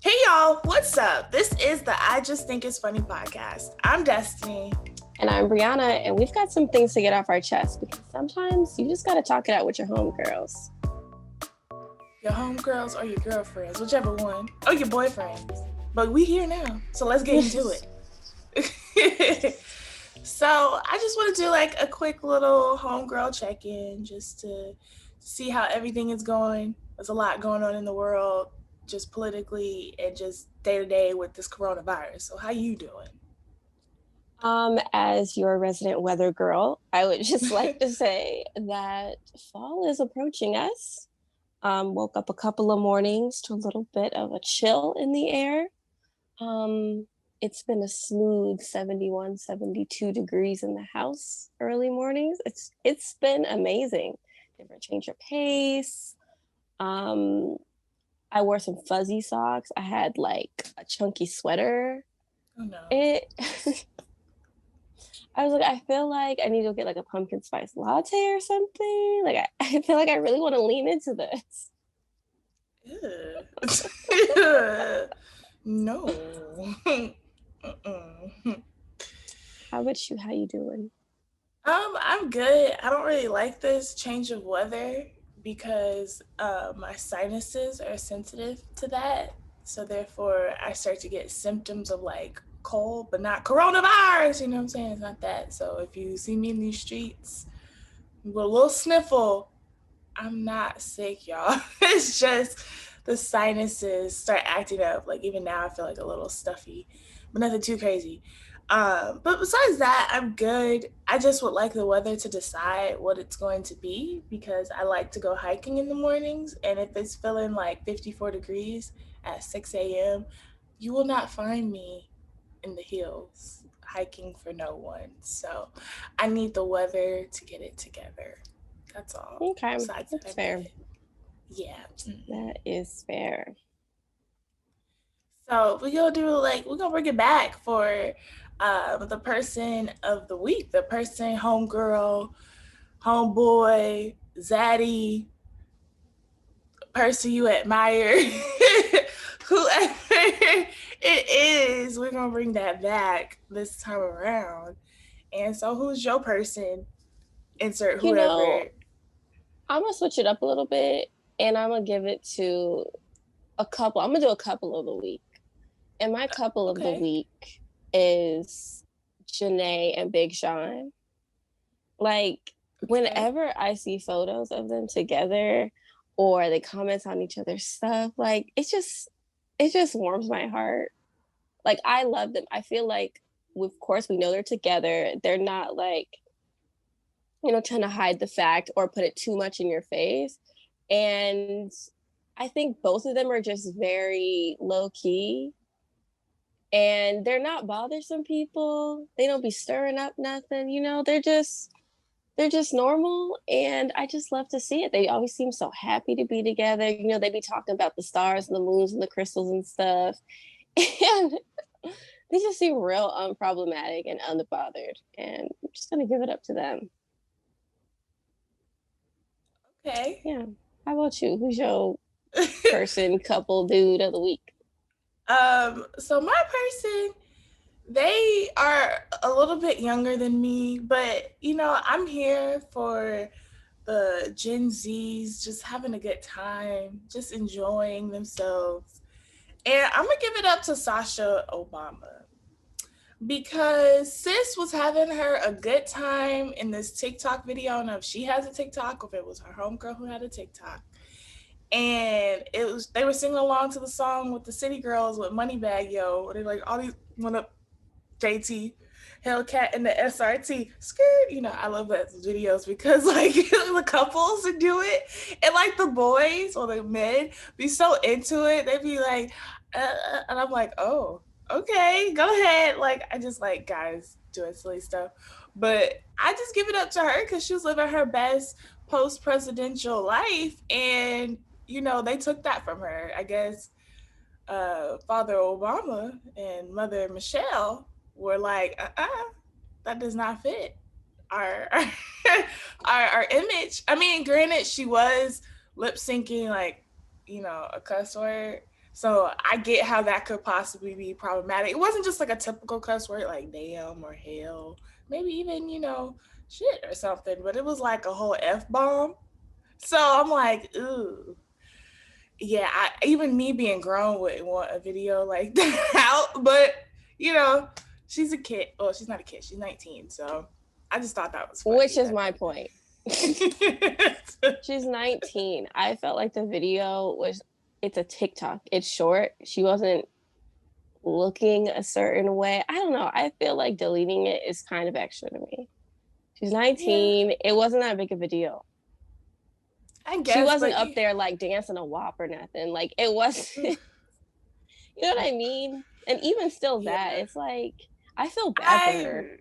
Hey y'all, what's up? This is the I Just Think It's Funny podcast. I'm Destiny. And I'm Brianna, and we've got some things to get off our chest because sometimes you just got to talk it out with your homegirls. Your homegirls or your girlfriends, whichever one, or your boyfriends. But we here now, so let's get into it. So I just want to do like a quick little homegirl check-in just to see how everything is going. There's a lot going on in the world, just politically and just day to day with this coronavirus. So how you doing? As your resident weather girl, I would just like to say that fall is approaching us. Woke up a couple of mornings to a little bit of a chill in the air. It's been a smooth 71, 72 degrees in the house early mornings. It's been amazing. Different change of pace. I wore some fuzzy socks. I had like a chunky sweater. Oh no. I was like, I feel like I need to get like a pumpkin spice latte or something. Like I feel like I really want to lean into this. No. How about you? How you doing? I'm good. I don't really like this change of weather because my sinuses are sensitive to that. So therefore I start to get symptoms of like cold, but not coronavirus, you know what I'm saying? It's not that. So if you see me in these streets with a little sniffle, I'm not sick, y'all. It's just the sinuses start acting up. Like even now I feel like a little stuffy, but nothing too crazy. But besides that, I'm good. I just would like the weather to decide what it's going to be because I like to go hiking in the mornings. And if it's feeling like 54 degrees at 6 a.m., you will not find me in the hills hiking for no one. So I need the weather to get it together. That's all. Okay, besides that's fair. good. Yeah. That is fair. So we're gonna bring it back for the person of the week, the person, homegirl, homeboy, zaddy, person you admire, whoever it is. We're gonna bring that back this time around. And so, who's your person? Insert You know, whoever. I'm gonna switch it up a little bit, and I'm gonna give it to a couple. I'm gonna do a couple of the week, and my couple of the week is Janae and Big Sean. Like whenever I see photos of them together, or they comment on each other's stuff, like it just warms my heart. Like I love them. I feel like, of course, we know they're together. They're not like, trying to hide the fact or put it too much in your face. And I think both of them are just very low key. And they're not bothersome people. They don't be stirring up nothing, they're just normal, and I just love to see it. They always seem so happy to be together. They be talking about the stars and the moons and the crystals and stuff. And they just seem real unproblematic and unbothered. And I'm just gonna give it up to them. Okay. Yeah. How about you? Who's your person, couple, dude of the week? So my person, they are a little bit younger than me, but I'm here for the Gen Zs just having a good time, just enjoying themselves. And I'm gonna give it up to Sasha Obama because sis was having her a good time in this TikTok video. I don't know if she has a TikTok or if it was her homegirl who had a TikTok. And they were singing along to the song with the City Girls with Moneybag Yo. They like all these one up JT, Hellcat, and the SRT skirt. I love those videos because like the couples would do it, and like the boys or the men be so into it. They'd be like, and I'm like, oh, okay, go ahead. Like I just like guys doing silly stuff, but I just give it up to her because she was living her best post-presidential life, and they took that from her. I guess Father Obama and Mother Michelle were like, that does not fit our our image. I mean, granted, she was lip syncing like, a cuss word, So I get how that could possibly be problematic. It wasn't just like a typical cuss word like damn or hell, maybe even, shit or something, but it was like a whole F bomb. So I'm like, ooh. Yeah, even me being grown wouldn't want a video like that out. But, you know, she's a kid. Well, she's not a kid. She's 19. So I just thought that was Which funny. is my point. She's 19. I felt like the video it's a TikTok. It's short. She wasn't looking a certain way. I don't know. I feel like deleting it is kind of extra to me. She's Yeah, 19. It wasn't that big of a deal. I She guess, wasn't but up there like dancing a WAP or nothing. Like it was, you know what I mean? And even still that, yeah. it's like I feel bad for her.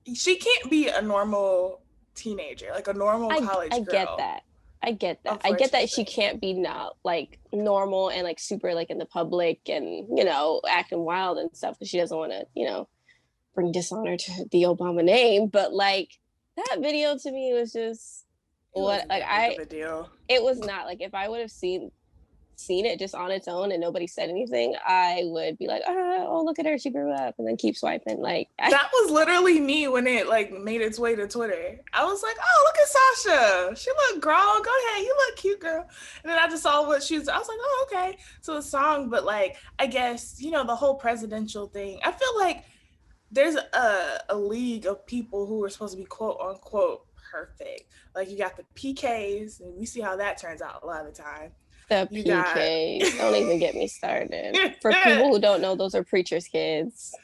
I she can't be a normal teenager, like a normal I college get girl, that. I get that. I get that she unfortunately. can't be not like normal and like super like in the public and acting wild and stuff because she doesn't want to bring dishonor to the Obama name. But like that video to me was just It what wasn't like that big I of a deal. it was not like if I would have seen it just on its own and nobody said anything, I would be like, oh, look at her, she grew up, and then keep swiping. Like, That was literally me when it like made its way to Twitter. I was like, "Oh, look at Sasha. She look grown. Go ahead, you look cute, girl." And then I just saw what she was. I was like, "Oh, okay." So the song, but like, I guess the whole presidential thing. I feel like there's a league of people who are supposed to be quote unquote perfect. Like you got the PKs, and we see how that turns out a lot of the time. the You got PKs. Don't even get me started. For people who don't know, those are preachers' kids.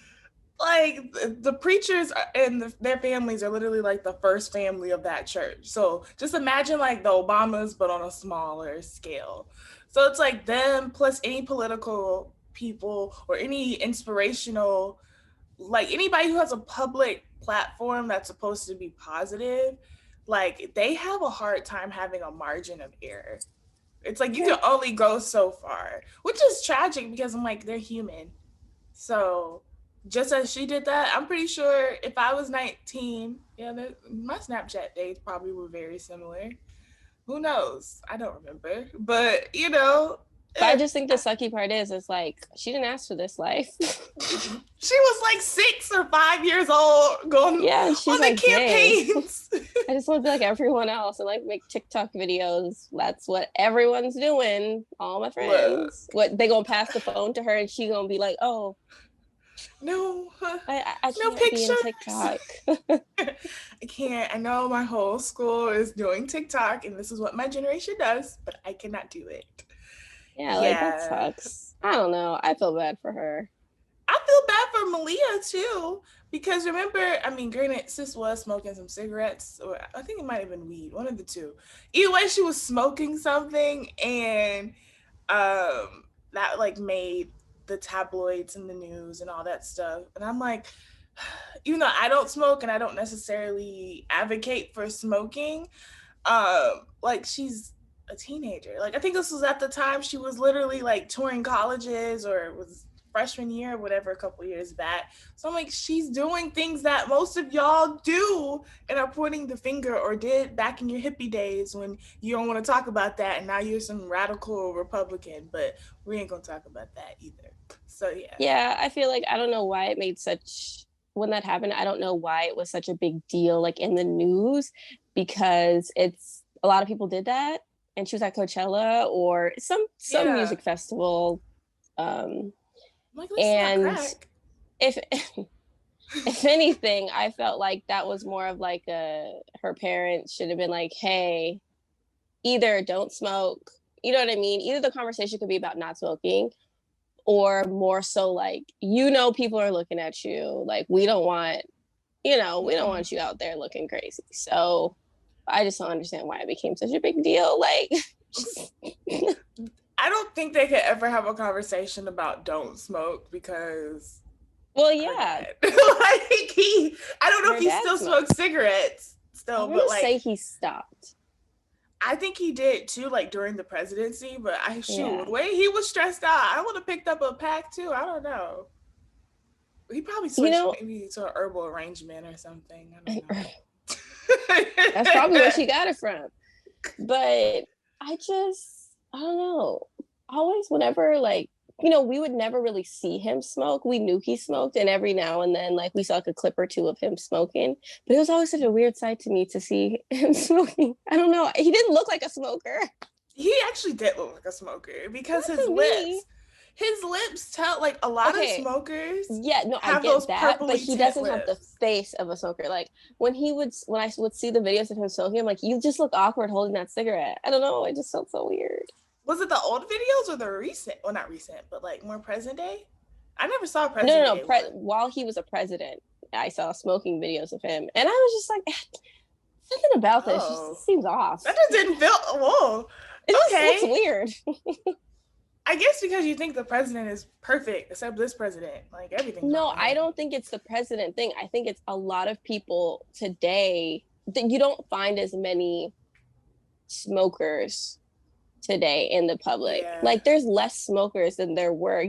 like the preachers and their families are literally like the first family of that church. So just imagine like the Obamas, but on a smaller scale. So it's like them plus any political people or any inspirational, like anybody who has a public platform that's supposed to be positive, like they have a hard time having a margin of error. It's like you Yeah. can only go so far, which is tragic because I'm like, they're human. So just as she did that, I'm pretty sure if I was 19, yeah, my Snapchat days probably were very similar. Who knows? I don't remember, but But I eh, just think the sucky part is, it's like she didn't ask for this life. she was like 6 or 5 years old going Yeah, and she's on the like, dang, campaigns. I just want to be like everyone else and like make TikTok videos. That's what everyone's doing. All my Look, friends. What they gonna pass the phone to her and she gonna be like, oh, no, I no can't be in pictures. TikTok. I can't. I know my whole school is doing TikTok, and this is what my generation does, but I cannot do it. Yeah, like that Yeah. sucks. I don't know. I feel bad for her. I feel bad for Malia too, because remember, I mean, granted, sis was smoking some cigarettes, or I think it might have been weed, one of the two. Either way, she was smoking something, and that like made the tabloids and the news and all that stuff. And I'm like, even though I don't smoke and I don't necessarily advocate for smoking, like she's a teenager. Like I think this was at the time she was literally like touring colleges or was freshman year or whatever a couple years back. So I'm like, she's doing things that most of y'all do and are pointing the finger or did back in your hippie days when you don't want to talk about that and now you're some radical Republican, but we ain't gonna talk about that either. So yeah. Yeah, I feel like I don't know why it made such when that happened, I don't know why it was such a big deal like in the news because it's a lot of people did that and she was at Coachella or some Yeah. music festival. I'm like, at least not And crack. if if anything, I felt like that was more of like her parents should have been like, hey, either don't smoke, you know what I mean? Either the conversation could be about not smoking or more so like, people are looking at you. Like we don't want you out there looking crazy. So I just don't understand why it became such a big deal. Like I don't think they could ever have a conversation about don't smoke because well, her yeah, dad. Like I don't know if her he dad still smokes smoked. cigarettes I still, want but to say like he stopped. I think he did too, like during the presidency. But I shoot, Yeah. the way he was stressed out, I would have picked up a pack too. I don't know. He probably You switched know, maybe to an herbal arrangement or something. I don't that's probably know. where she got it from. But I don't know. Always, whenever like we would never really see him smoke. We knew he smoked, and every now and then, like, we saw like a clip or two of him smoking. But it was always such a weird sight to me to see him smoking. I don't know. He didn't look like a smoker. He actually did look like a smoker because Not to me. his lips tell, like, a lot of Okay, smokers yeah, no, I have those get that, but purpley he tint doesn't have the lips. face of a smoker. Like when I would see the videos of him smoking, I'm like, you just look awkward holding that cigarette. I don't know. It just felt so weird. Was it the old videos or the recent? Well, not recent, but like more present day. I never saw No, present no, no. day one. While he was a president, I saw smoking videos of him, and I was just like, something about this Oh, just seems off. that just didn't feel. Whoa. It just looks Okay. weird. I guess because you think the president is perfect, except this president, like everything's wrong No, with I him. don't think it's the president thing. I think it's a lot of people today that you don't find as many smokers today in the public. Yeah, Like there's less smokers than there were,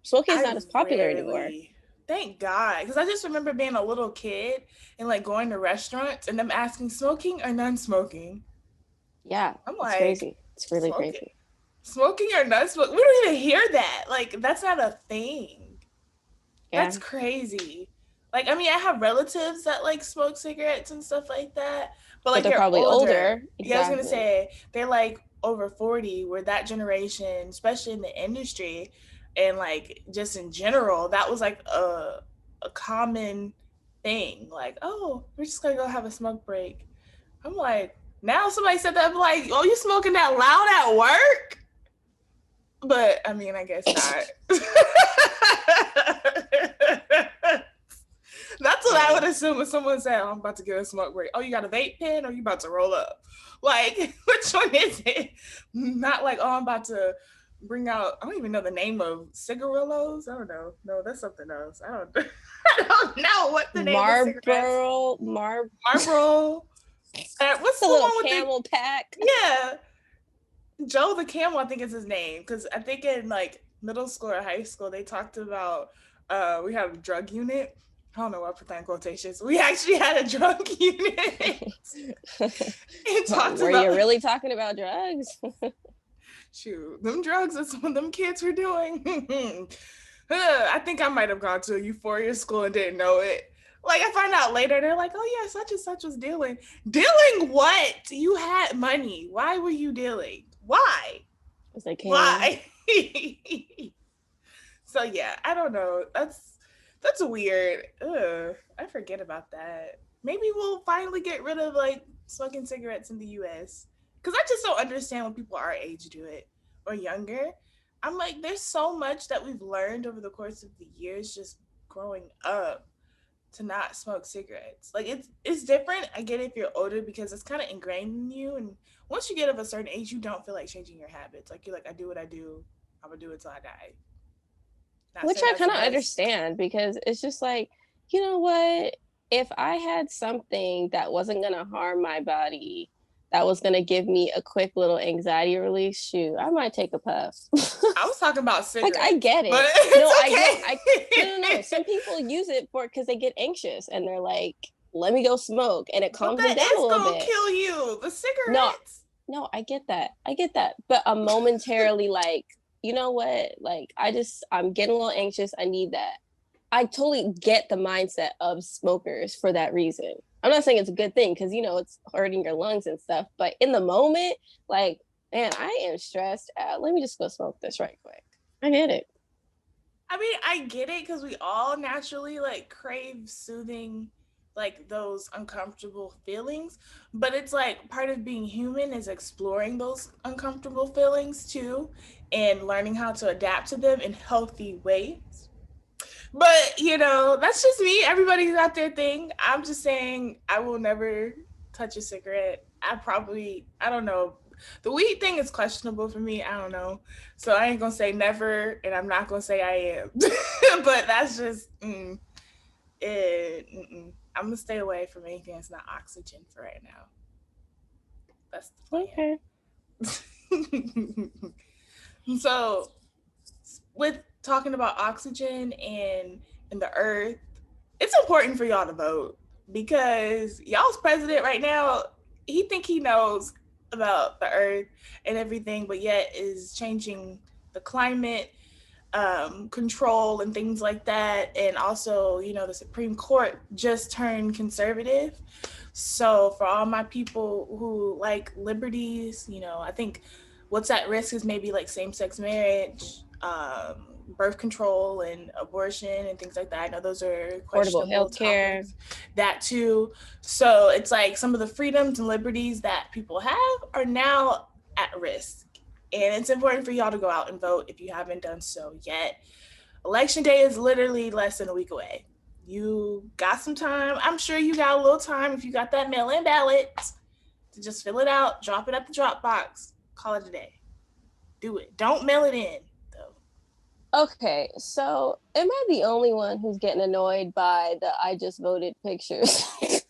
smoking is I not as popular anymore. rarely. Thank God, because I just remember being a little kid and like going to restaurants and them asking smoking or non-smoking. Yeah, I'm it's like, crazy. It's really smoking, crazy. smoking or non-smoking. We don't even hear that. Like that's not a thing. Yeah, That's crazy. Like, I mean, I have relatives that like smoke cigarettes and stuff like that, but but like they're they're probably older. older. Yeah, I was gonna Exactly. say they're like over 40, where that generation, especially in the industry and like just in general, that was like a common thing. Like, oh, we're just gonna go have a smoke break. I'm like, now somebody said that, I'm like, oh, you smoking that loud at work? But I mean, I guess not. That's what I would Hey, assume if someone said, oh, I'm about to get a smoke break. Oh, you got a vape pen or you about to roll up? Like, which one is it? Not like, oh, I'm about to bring out, I don't even know the name of cigarillos. I don't know. No, that's something else. I don't I don't know what the name of cigarettes. Marlboro. What's the the little one with the, camel pack. yeah, Joe the Camel, I think is his name. Because I think in like middle school or high school, they talked about we have a drug unit. I don't know why I put that in quotations. We actually had a drug unit and talked Were you about, really talking about drugs? shoot, them drugs that some of them kids were doing. I think I might have gone to a euphoria school and didn't know it. Like I find out later, they're like, "Oh yeah, such and such was dealing. Dealing what? You had money. Why were you dealing? Why? Because they can. Why?" So yeah, I don't know. That's weird. Ugh, I forget about that. Maybe we'll finally get rid of like smoking cigarettes in the U.S. Because I just don't understand when people our age do it or younger. I'm like, there's so much that we've learned over the course of the years just growing up to not smoke cigarettes. Like it's different. I get it if you're older because it's kind of ingrained in you, and once you get of a certain age, you don't feel like changing your habits. Like you're like, I do what I do. I'm gonna do it till I die. Not Which saying I that's the kind of best. understand because it's just like, you know what? If I had something that wasn't going to harm my body, that was going to give me a quick little anxiety release, shoot, I might take a puff. I was talking about Like, I cigarettes, get but it. No, I know. No, no, no. it's Some okay. people use it for because they get anxious and they're like, let me go smoke. And it But calms them that down a is little gonna bit. kill you. The No, cigarettes. no, I get that. I get that. But I'm momentarily like, you know what? Like, I'm getting a little anxious. I need that. I totally get the mindset of smokers for that reason. I'm not saying it's a good thing because, it's hurting your lungs and stuff. But in the moment, like, man, I am stressed out. Let me just go smoke this right quick. I get it. I mean, I get it because we all naturally like crave soothing, like those uncomfortable feelings. But it's like part of being human is exploring those uncomfortable feelings too and learning how to adapt to them in healthy ways. But that's just me. Everybody's got their thing. I'm just saying I will never touch a cigarette. I don't know. The weed thing is questionable for me. I don't know. So I ain't gonna say never, and I'm not gonna say I am. But that's just I'm gonna stay away from anything that's not oxygen for right now. That's Okay. the plan. So with talking about oxygen and the earth, it's important for y'all to vote because y'all's president right now, he think he knows about the earth and everything, but yet is changing the climate. control and things like that. And also, the Supreme Court just turned conservative. So for all my people who like liberties, I think what's at risk is maybe like same-sex marriage, birth control and abortion and things like that. I know those are Affordable questionable health care. topics. That too. So it's like some of the freedoms and liberties that people have are now at risk. And it's important for y'all to go out and vote if you haven't done so yet. Election day is literally less than a week away. You got some time. I'm sure you got a little time if you got that mail in ballot to just fill it out, drop it at the drop box, call it a day. Do it. Don't mail it in, though. Okay, so am I the only one who's getting annoyed by the I just voted pictures? I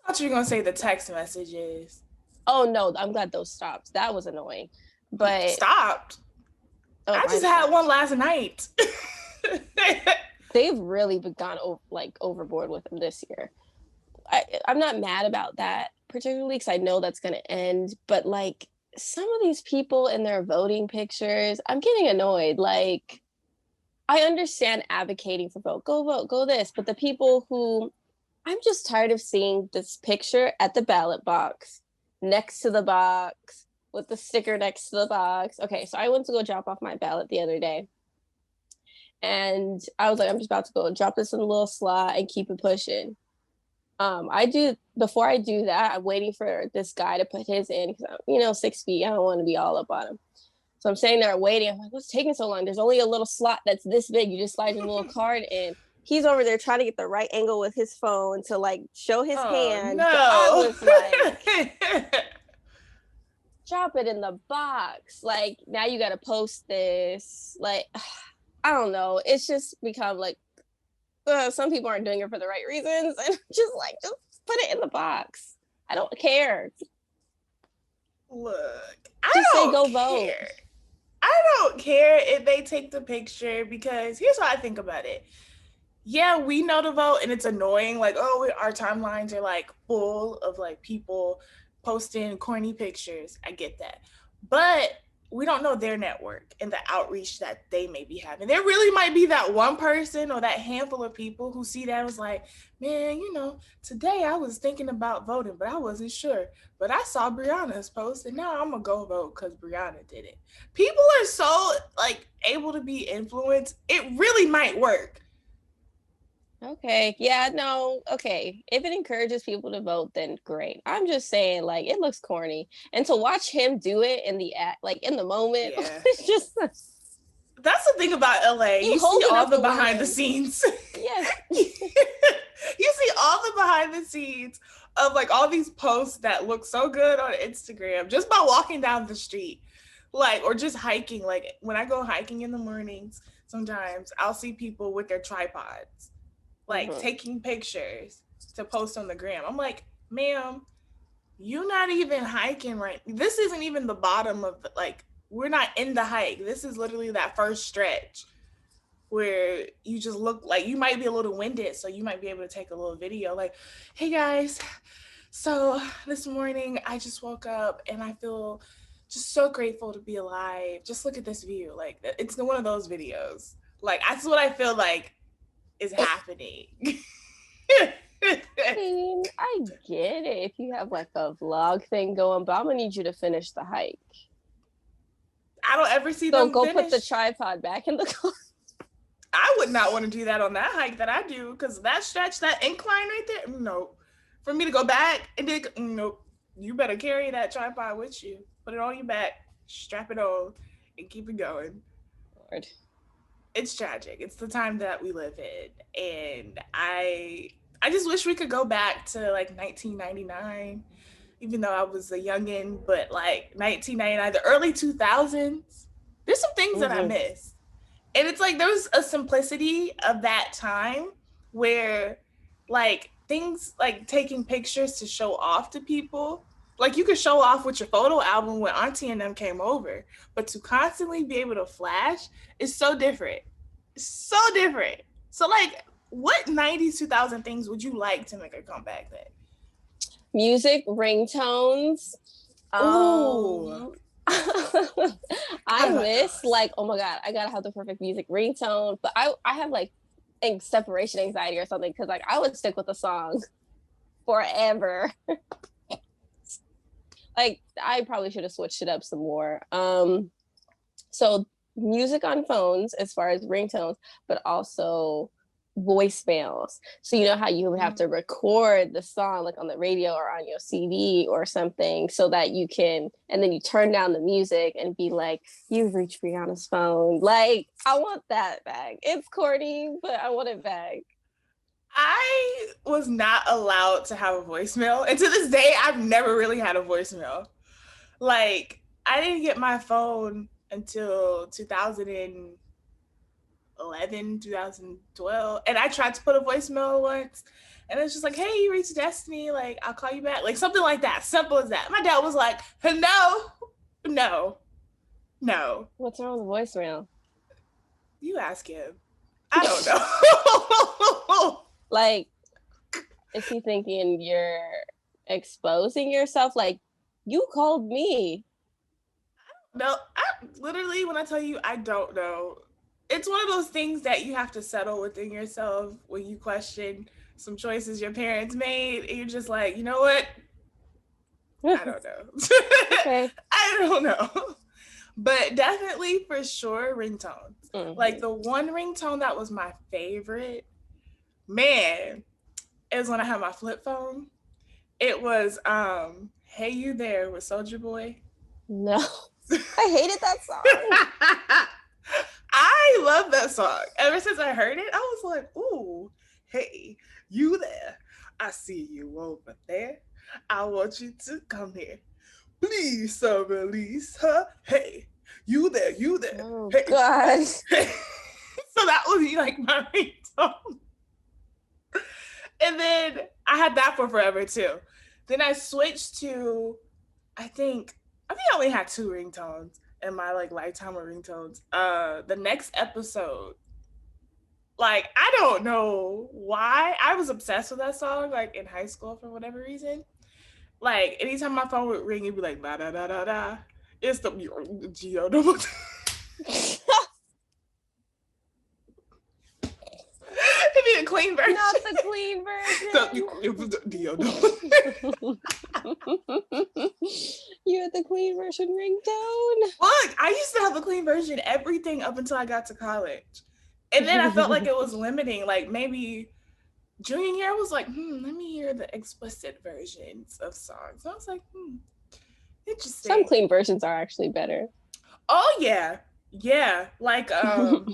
thought you were going to say the text messages. Oh no, I'm glad those stopped. That was annoying. But stopped. I just had one last night. They've really gone overboard with them this year. I'm not mad about that, particularly because I know that's going to end. But like some of these people in their voting pictures, I'm getting annoyed. Like, I understand advocating for vote, go this. But the people who, I'm just tired of seeing this picture at the ballot box, next to the box, with the sticker next to the box. Okay, so I went to go drop off my ballot the other day. And I was like, I'm just about to go drop this in a little slot and keep it pushing. Before I do that, I'm waiting for this guy to put his in because 6 feet. I don't want to be all up on him. So I'm sitting there waiting. I'm like, what's taking so long? There's only a little slot that's this big. You just slide your little card in. He's over there trying to get the right angle with his phone to like show his hand. No. I was like, drop it in the box. Like, now you got to post this. Like, I don't know. It's just become like, some people aren't doing it for the right reasons. And just put it in the box. I don't care. Look, just say go care. vote. I don't care if they take the picture because here's what I think about it. Yeah, we know to vote and it's annoying. Like, our timelines are like full of like people posting corny pictures. I get that. But we don't know their network and the outreach that they may be having. There really might be that one person or that handful of people who see that and was like, man, today I was thinking about voting, but I wasn't sure. But I saw Brianna's post and now I'm going to go vote because Brianna did it. People are so like able to be influenced. It really might work. Okay. Yeah, no. Okay. If it encourages people to vote, then great. I'm just saying, like, it looks corny. And to watch him do it in the moment, yeah. It's just. That's the thing about LA. You see all the behind the scenes. Yes. You see all the behind the scenes of like all these posts that look so good on Instagram just by walking down the street. Like, or just hiking. Like when I go hiking in the mornings, sometimes I'll see people with their tripods. Like taking pictures to post on the gram. I'm like, ma'am, you're not even hiking right. This isn't even the bottom of we're not in the hike. This is literally that first stretch where you just look like you might be a little winded. So you might be able to take a little video like, hey guys, so this morning I just woke up and I feel just so grateful to be alive. Just look at this view. Like it's one of those videos. Like that's what I feel like is happening. I mean, I get it if you have like a vlog thing going, but I'm gonna need you to finish the hike. I don't ever see them go finish. Put the tripod back in the car. I would not want to do that on that hike that I do because that stretch, that incline right there, no. For me to go back and then, nope. You better carry that tripod with you. Put it on your back, strap it on, and keep it going. Lord. It's tragic. It's the time that we live in. And I just wish we could go back to like 1999, even though I was a youngin', but like 1999, the early 2000s, there's some things that I miss. And it's like there was a simplicity of that time where like things like taking pictures to show off to people, like you could show off with your photo album when Auntie and them came over, but to constantly be able to flash is so different. So different. So like what 90s, 2000 things would you like to make a comeback then? Music, ringtones. Ooh. I about miss those. like, oh my god, I gotta have the perfect music ringtone, but I have like separation anxiety or something because like I would stick with a song forever. Like I probably should have switched it up some more. So music on phones as far as ringtones, but also voicemails. So you know how you would have to record the song like on the radio or on your CD or something so that you can, and then you turn down the music and be like, you've reached Brianna's phone. Like, I want that back. It's corny, but I want it back. I was not allowed to have a voicemail. And to this day, I've never really had a voicemail. Like, I didn't get my phone until 2011, 2012. And I tried to put a voicemail once. And it's just like, hey, you reached Destiny. Like, I'll call you back. Like, something like that. Simple as that. My dad was like, no, no, no. What's wrong with voicemail? You ask him. I don't know. Like, is he thinking you're exposing yourself? Like, you called me. No, I literally, when I tell you, I don't know. It's one of those things that you have to settle within yourself when you question some choices your parents made, and you're just like, you know what? I don't know. Okay. I don't know. But definitely for sure ringtones. Mm-hmm. Like the one ringtone that was my favorite, man, is when I had my flip phone. It was Hey You There with Soldier Boy. No. I hated that song. I love that song. Ever since I heard it, I was like, ooh, hey, you there. I see you over there. I want you to come here. Please, sir, release her. Hey, you there, you there. Oh, hey. God. So that was like my ringtone. And then I had that for forever too. Then I switched to, I think I only had two ringtones in my like lifetime of ringtones. The next episode. Like, I don't know why. I was obsessed with that song, like in high school for whatever reason. Like, anytime my phone would ring, it'd be like, da da da da da. It's the Geo. It'd be a clean version. Not the clean version. You had the clean version ringtone? Look, I used to have the clean version, everything up until I got to college. And then I felt like it was limiting. Like maybe junior year, I was like, let me hear the explicit versions of songs. I was like, interesting. Some clean versions are actually better. Oh yeah. Yeah. Like what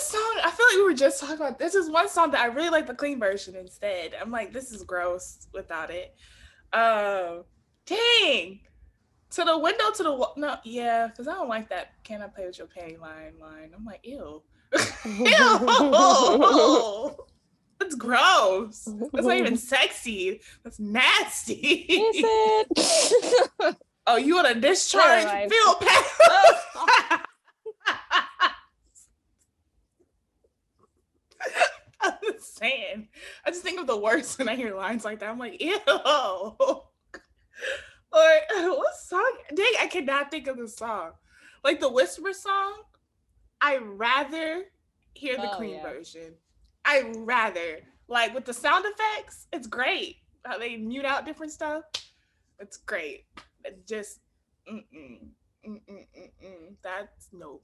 song? I feel like we were just talking about this. Is one song that I really like the clean version instead. I'm like, this is gross without it. Dang. To the window, to the wall. No, yeah, because I don't like that. Can I play with your panty line? I'm like, ew. Ew. That's gross. That's not even sexy. That's nasty. Is it? Oh, you want to discharge Bill Pass? I'm just saying. I just think of the worst when I hear lines like that. I'm like, ew. Or what song? Dang, I cannot think of the song. Like the Whisper song, I rather hear the clean version. I rather. Like with the sound effects, it's great. How they mute out different stuff. It's great. It just, that's no.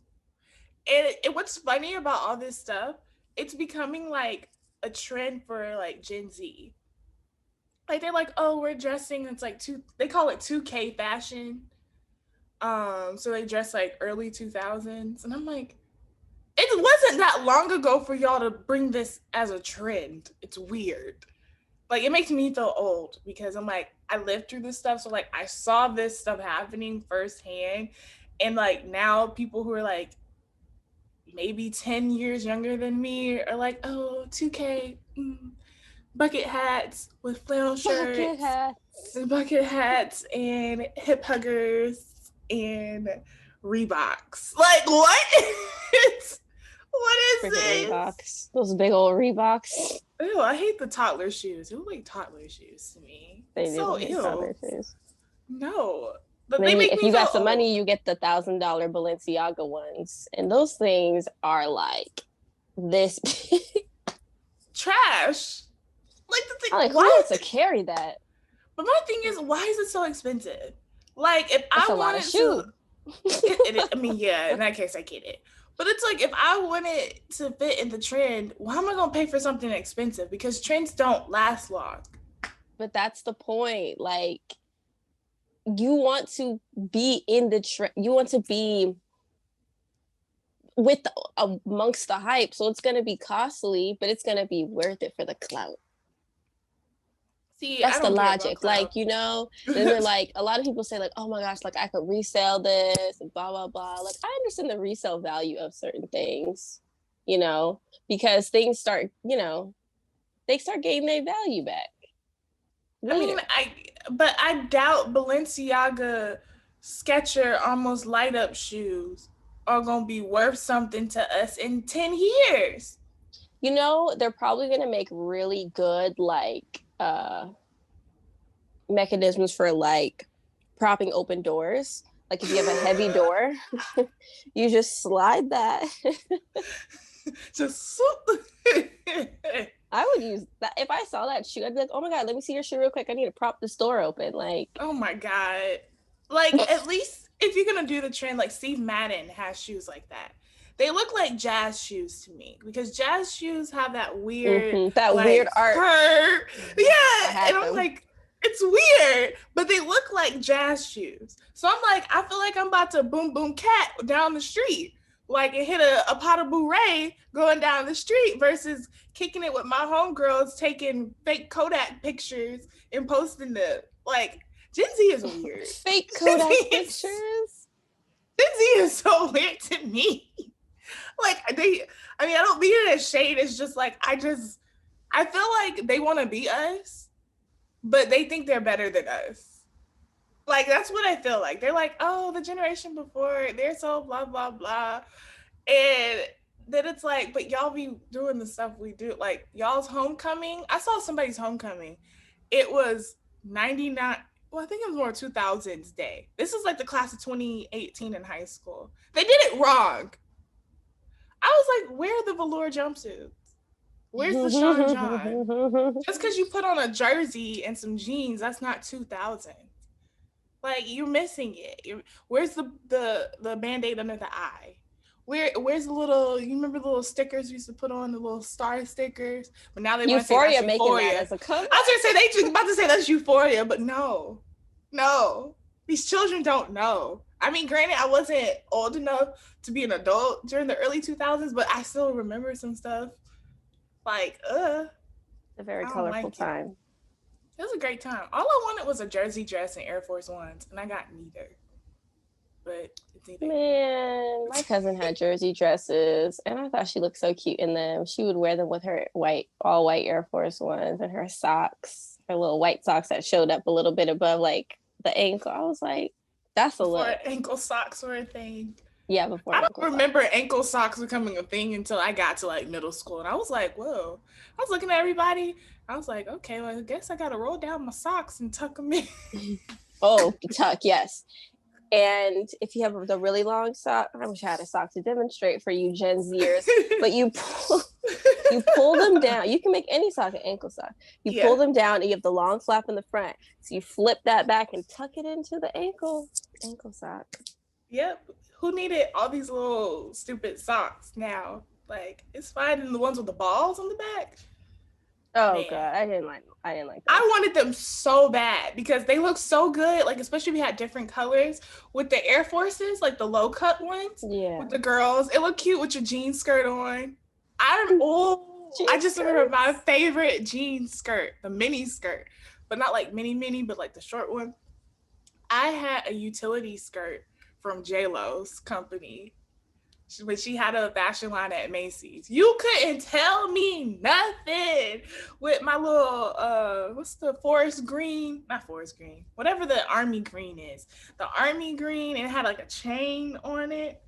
And what's funny about all this stuff, it's becoming like a trend for like Gen Z. Like they're like, oh, we're dressing. It's like they call it 2K fashion. So they dress like early 2000s, and I'm like, it wasn't that long ago for y'all to bring this as a trend. It's weird. Like it makes me feel old because I'm like, I lived through this stuff, so like I saw this stuff happening firsthand, and like now people who are like maybe 10 years younger than me are like, oh, 2K. Bucket hats with flannel shirts, bucket hats and hip huggers and Reeboks. Like what? What is this? Reeboks. Those big old Reeboks. Ew, I hate the toddler shoes. They look like toddler shoes to me. They do look like toddler shoes. No. But they Then make if me you feel got some old. money, you get the $1,000 Balenciaga ones, and those things are like this. Trash. Like the thing, I'm like, who why? wants to carry that? But my thing is, why is it so expensive? Like, if It's I a lot of wanted to, shoe. I mean, yeah, in that case, I get it. But it's like, if I wanted to fit in the trend, why am I gonna pay for something expensive? Because trends don't last long. But that's the point. Like, you want to be in the trend. You want to be with amongst the hype, so it's gonna be costly, but it's gonna be worth it for the clout. See, I That's the don't care about logic. cloud. Like, then they're like, a lot of people say, like, oh my gosh, like I could resell this and blah, blah, blah. Like, I understand the resale value of certain things, because things start, they start getting their value back I mean, later. but I doubt Balenciaga Sketcher almost light up shoes are gonna be worth something to us in 10 years. They're probably going to make really good, like, mechanisms for, like, propping open doors. Like, if you have a heavy door, you just slide that. Just I would use that. If I saw that shoe, I'd be like, oh my God, let me see your shoe real quick. I need to prop this door open. Like, oh my god. Like, at least if you're gonna do the trend, like Steve Madden has shoes like that. They look like jazz shoes to me because jazz shoes have that weird that weird like arch. curve. I Yeah. And had I'm them. like, it's weird, but they look like jazz shoes. So I'm like, I feel like I'm about to boom boom cat down the street. Like it hit a pot of bourrée going down the street versus kicking it with my homegirls taking fake Kodak pictures and posting them. Like Gen Z is weird. Fake Kodak pictures. Gen Z is so weird to me. Like I mean, I don't mean it as shade. It's just like I feel like they want to be us, but they think they're better than us. Like that's what I feel like. They're like, oh, the generation before, they're so blah blah blah, and then it's like, but y'all be doing the stuff we do. Like y'all's homecoming. I saw somebody's homecoming. It was 99. Well, I think it was more 2000s day. This is like the class of 2018 in high school. They did it wrong. I was like, where are the velour jumpsuits? Where's the Sean John? Just because you put on a jersey and some jeans, that's not 2000. Like you're missing it. Where's the band-aid under the eye? Where's the little, you remember the little stickers we used to put on, the little star stickers? But now they want to say that's Euphoria making that Euphoria. as a comeback. I was gonna say they just about to say that's Euphoria, but no. No. These children don't know. I mean, granted, I wasn't old enough to be an adult during the early 2000s, but I still remember some stuff. Like, A very I don't colorful like it. time. It was a great time. All I wanted was a jersey dress and Air Force Ones, and I got neither. But it's either. Man, my cousin had jersey dresses, and I thought she looked so cute in them. She would wear them with her all white Air Force Ones and her socks, her little white socks that showed up a little bit above like the ankle. I was like, that's a Before look. ankle socks were a thing. Yeah, before I ankle don't socks. remember ankle socks becoming a thing until I got to like middle school, and I was like, whoa. I was looking at everybody. I was like, okay, well, I guess I gotta roll down my socks and tuck them in. Oh, tuck, yes. And if you have the really long sock, I wish I had a sock to demonstrate for you Gen Zers, but you pull them down. You can make any sock an ankle sock. You pull them down and you have the long flap in the front. So you flip that back and tuck it into the ankle sock. Yep. Who needed all these little stupid socks now? Like, it's fine. And the ones with the balls on the back. Oh Man. God, I didn't like that. I wanted them so bad because they look so good. Like, especially if we had different colors with the Air Forces, like the low cut ones. Yeah. With the girls. It looked cute with your jean skirt on. I just remember my favorite jean skirt, the mini skirt. But not like mini, but like the short one. I had a utility skirt from J-Lo's company. When she had a fashion line at Macy's. You couldn't tell me nothing with my little what's the forest green? Not forest green. Whatever the army green is. The army green, and it had like a chain on it.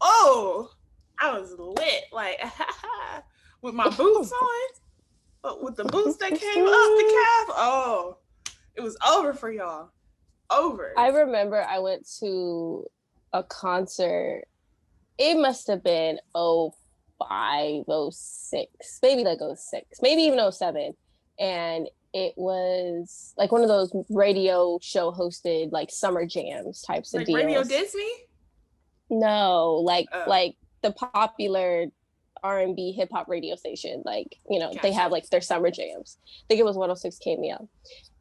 Oh, I was lit. Like with my boots on. But with the boots that came up the calf, oh, it was over for y'all. over. I remember I went to a concert. It must have been 05, 06, maybe like 06, maybe even 07. And it was like one of those radio show hosted like summer jams types of Like Radio deals. Disney? No, Oh, like the popular R&B hip hop radio station. Like, they gotcha. have like their summer jams. I think it was 106 KML.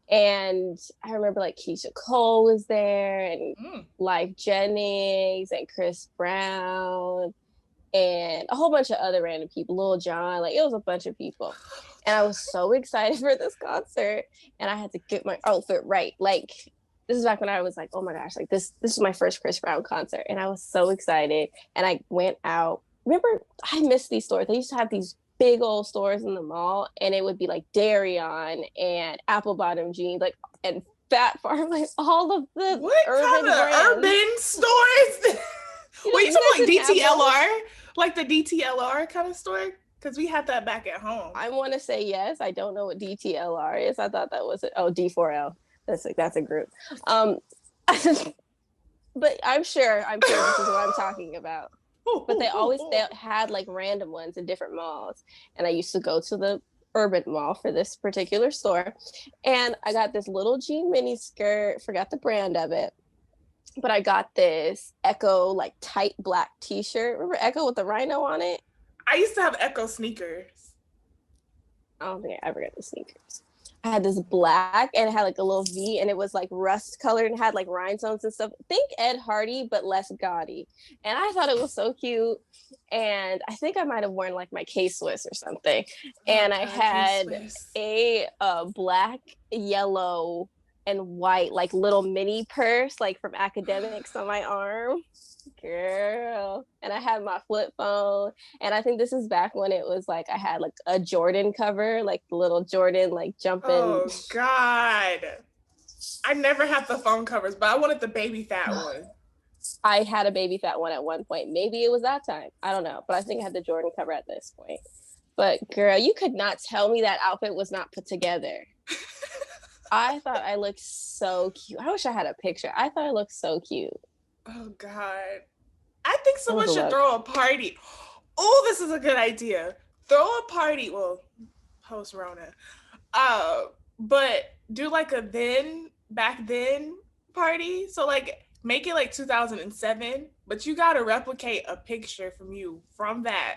And I remember like Keisha Cole was there and Mm. Life Jennings and Chris Brown and a whole bunch of other random people, Lil Jon, like it was a bunch of people. And I was so excited for this concert and I had to get my outfit right. Like this is back when I was like, oh my gosh, like this is my first Chris Brown concert. And I was so excited. And I went out. Remember, I missed these stores. They used to have these big old stores in the mall, and it would be like Darion and Apple Bottom Jeans, like and Fat Farm, like all of the What kind urban of brands. urban stores? Were you You talking guys like didn't have those? DTLR? Like the DTLR kind of store? Because we had that back at home. I want to say yes. I don't know what DTLR is. I thought that was D4L. That's a group. Um, but I'm sure this is what I'm talking about. But they had like random ones in different malls, and I used to go to the urban mall for this particular store, and I got this little jean mini skirt. Forgot the brand of it, but I got this Echo like tight black T-shirt. Remember Echo with the rhino on it? I used to have Echo sneakers. I don't think I ever got the sneakers. I had this black and it had like a little V and it was like rust colored and had like rhinestones and stuff. Think Ed Hardy, but less gaudy. And I thought it was so cute. And I think I might have worn like my K-Swiss or something. And Oh I God, had a black, yellow, and white like little mini purse like from academics on my arm. Girl. And I had my flip phone. And I think this is back when it was like I had like a Jordan cover, like the little Jordan like jumping. Oh God. I never had the phone covers, but I wanted the baby fat one. I had a baby fat one at one point. Maybe it was that time. I don't know. But I think I had the Jordan cover at this point. But girl, you could not tell me that outfit was not put together. I thought I looked so cute. I wish I had a picture. I thought I looked so cute. Oh God. I think someone should throw a party. Oh, this is a good idea. Throw a party. Well, post Rona. But do like a back then party. So like make it like 2007, but you gotta replicate a picture from you from that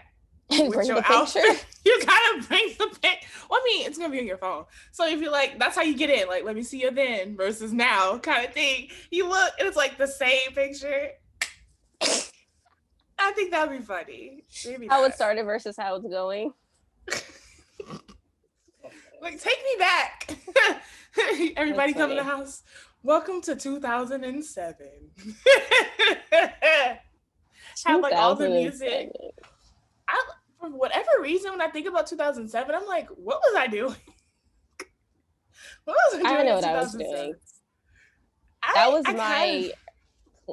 And with bring your the picture. outfit. You gotta bring the pic. Well, I mean, it's gonna be on your phone. So if you like, that's how you get in. Like, let me see you then versus now kind of thing. You look, and it's like the same picture. I think that'd be funny. Maybe how not. it started versus how it's going. Like, take me back. Everybody come in the house. Welcome to 2007. Have like all the music. For whatever reason, when I think about 2007, I'm like, what was I doing? What was I doing? I know what I was doing.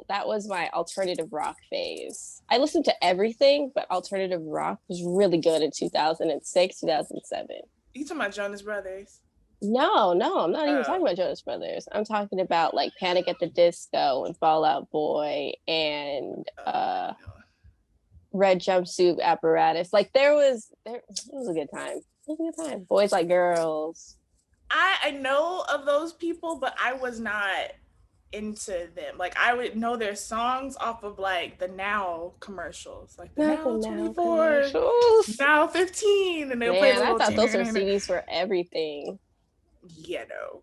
That was my alternative rock phase. I listened to everything, but alternative rock was really good in 2006, 2007. You talking about Jonas Brothers? No, I'm not even talking about Jonas Brothers. I'm talking about like Panic at the Disco and Fall Out Boy and Red Jumpsuit Apparatus. Like it was a good time. It was a good time. Boys Like Girls. I know of those people, but I was not into them. Like I would know their songs off of like the Now commercials, like the Now 24, Now 15, and they'll play the little. I thought those were CDs for everything. Yeah, no.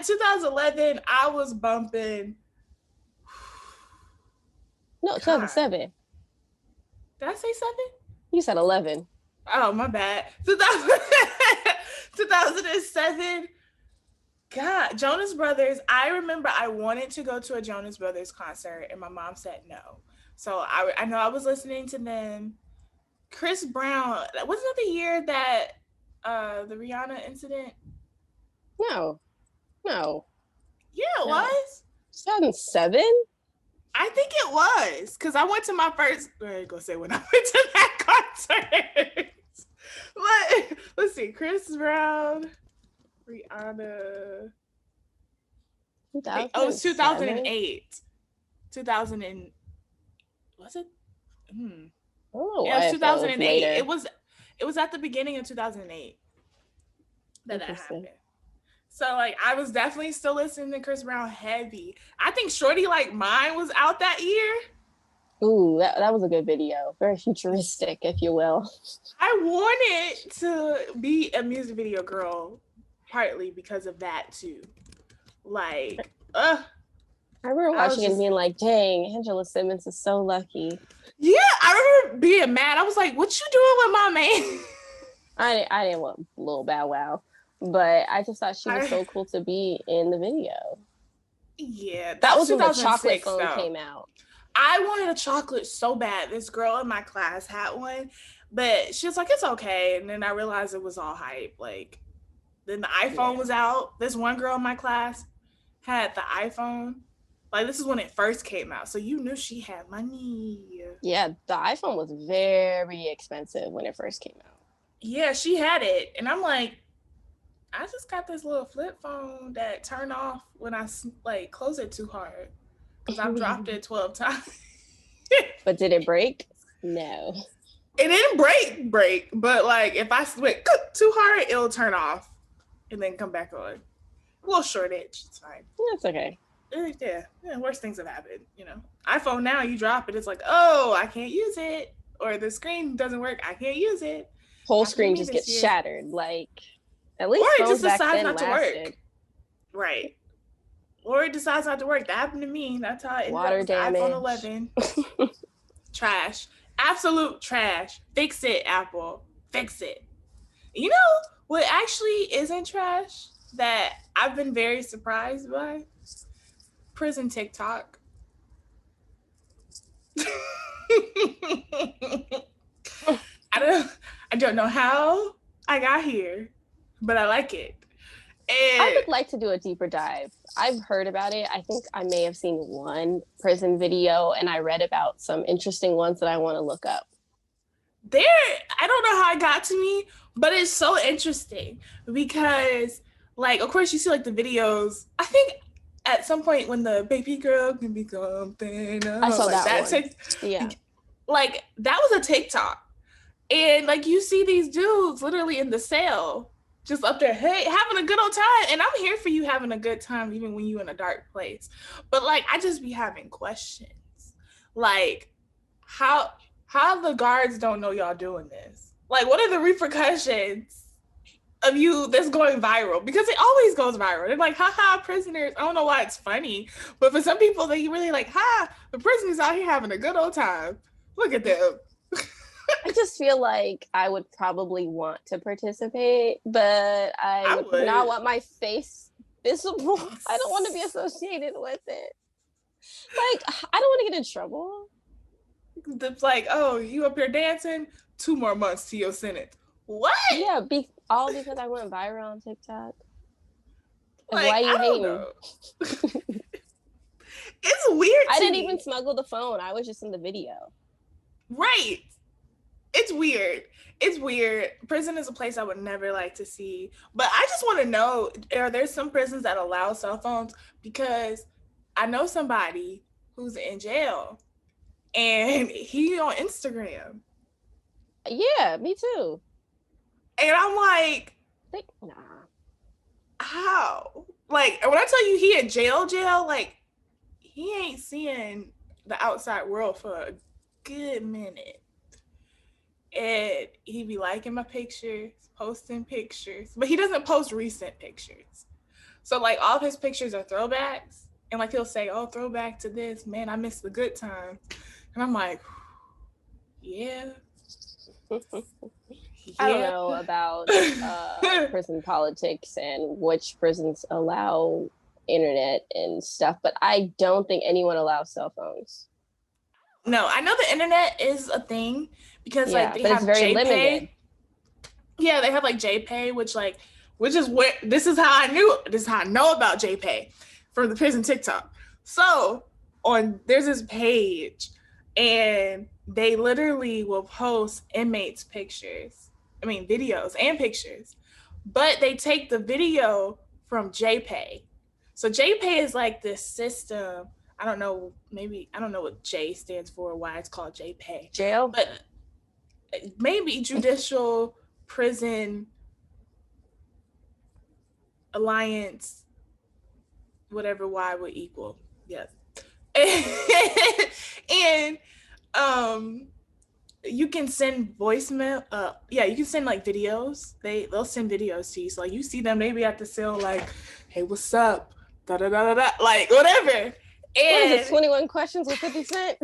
2011, I was bumping. No, 2007. Did I say 7? You said 11. Oh, my bad. 2007. God, Jonas Brothers. I remember I wanted to go to a Jonas Brothers concert, and my mom said no. So I know I was listening to them. Chris Brown. Wasn't that the year that the Rihanna incident? No. Yeah, it was. 2007? I think it was, because I went to my first. I ain't gonna say when I went to that concert. Let's see, Chris Brown, Rihanna. Oh, it was 2007. 2008. 2000 and was it? Hmm. I don't know Yeah, it why was I felt it was 2008. later. It was at the beginning of 2008 that Interesting. happened. So like I was definitely still listening to Chris Brown heavy. I think Shorty Like Mine was out that year. Ooh, that was a good video. Very futuristic, if you will. I wanted to be a music video girl partly because of that too. Like, I remember I watching was it and just being like, dang, Angela Simmons is so lucky. yeah, I remember being mad. I was like, "What you doing with my man?" I didn't want Lil Bow Wow, but I just thought she was I, so cool to be in the video. yeah, that That was was when the chocolate 2006 phone though. came out. I wanted a chocolate so bad. This girl in my class had one, but she was like, "It's okay." And then I realized it was all hype. Like, then the iPhone Yeah. was out. This one girl in my class had the iPhone. Like, this is when it first came out, so you knew she had money. Yeah, the iPhone was very expensive when it first came out. Yeah, she had it, and I'm like, I just got this little flip phone that turned off when I like close it too hard because I've dropped it 12 times. But did it break? No. It didn't break, but like if I went too hard, it'll turn off and then come back on. A little shortage, it's fine. That's okay. Yeah, worse things have happened. You know, iPhone now you drop it, it's like, oh, I can't use it, or the screen doesn't work, I can't use it. Whole Happened to screen me just this gets year, shattered. Like, at or least it phones just back decides then not to lasted. work. Right. Or it decides not to work. That happened to me. That's how I ended up Water with the iPhone damage. 11. Trash. Absolute trash. Fix it, Apple. Fix it. You know what actually isn't trash that I've been very surprised by? Prison TikTok. I don't I don't know how I got here, but I like it. I And would like to do a deeper dive. I've heard about it. I think I may have seen one prison video and I read about some interesting ones that I want to look up. there, I don't know how it got to me, but it's so interesting because like of course you see like the videos. I think at some point when the baby girl can be something I else, saw like that that one. take, Yeah. like that was a TikTok. And like you see these dudes literally in the cell just up there, hey, having a good old time. And I'm here for you having a good time even when you in a dark place. But like I just be having questions. Like how the guards don't know y'all doing this? Like what are the repercussions of you that's going viral? Because it always goes viral. They're like, haha, prisoners. I don't know why it's funny. But for some people they really like, ha, the prisoners out here having a good old time. Look at them. I just feel like I would probably want to participate, but I I would not would. want my face visible. I don't want to be associated with it. Like, I don't want to get in trouble. It's like, oh, you up here dancing? 2 more months to your sentence. What? Yeah, all because I went viral on TikTok. Like, Like, why are you I don't hating? know. It's weird I to didn't me. even smuggle the phone. I was just in the video. Right. It's weird. It's weird. Prison is a place I would never like to see. But I just want to know, are there some prisons that allow cell phones? Because I know somebody who's in jail and he on Instagram. Yeah, me too. And I'm like, Nah. how? Like, when I tell you he in jail, like, he ain't seeing the outside world for a good minute. And he be liking my pictures, posting pictures, but he doesn't post recent pictures. So like all of his pictures are throwbacks, and like he'll say, "Oh, throwback to this, man. I miss the good time," and I'm like, "Yeah, I don't yeah." know about prison politics and which prisons allow internet and stuff, but I don't think anyone allows cell phones. No, I know the internet is a thing because like Yeah, they but it's have very limited. JPay. Yeah, they have like JPay, which is where this is how I knew this is how I know about JPay from the prison TikTok. So on there's this page and they literally will post inmates pictures. I mean videos and pictures. But they take the video from JPay. So JPay is like this system. I don't know, maybe I don't know what J stands for, why it's called JPay, Jail. but maybe Judicial Prison Alliance, whatever Y would equal. Yes. And um you can send voicemail, yeah, you can send like videos. They'll send videos to you, so like you see them, they be at the cell like, hey, what's up, da da da da da, like whatever. What is it? And 21 questions with 50 Cent?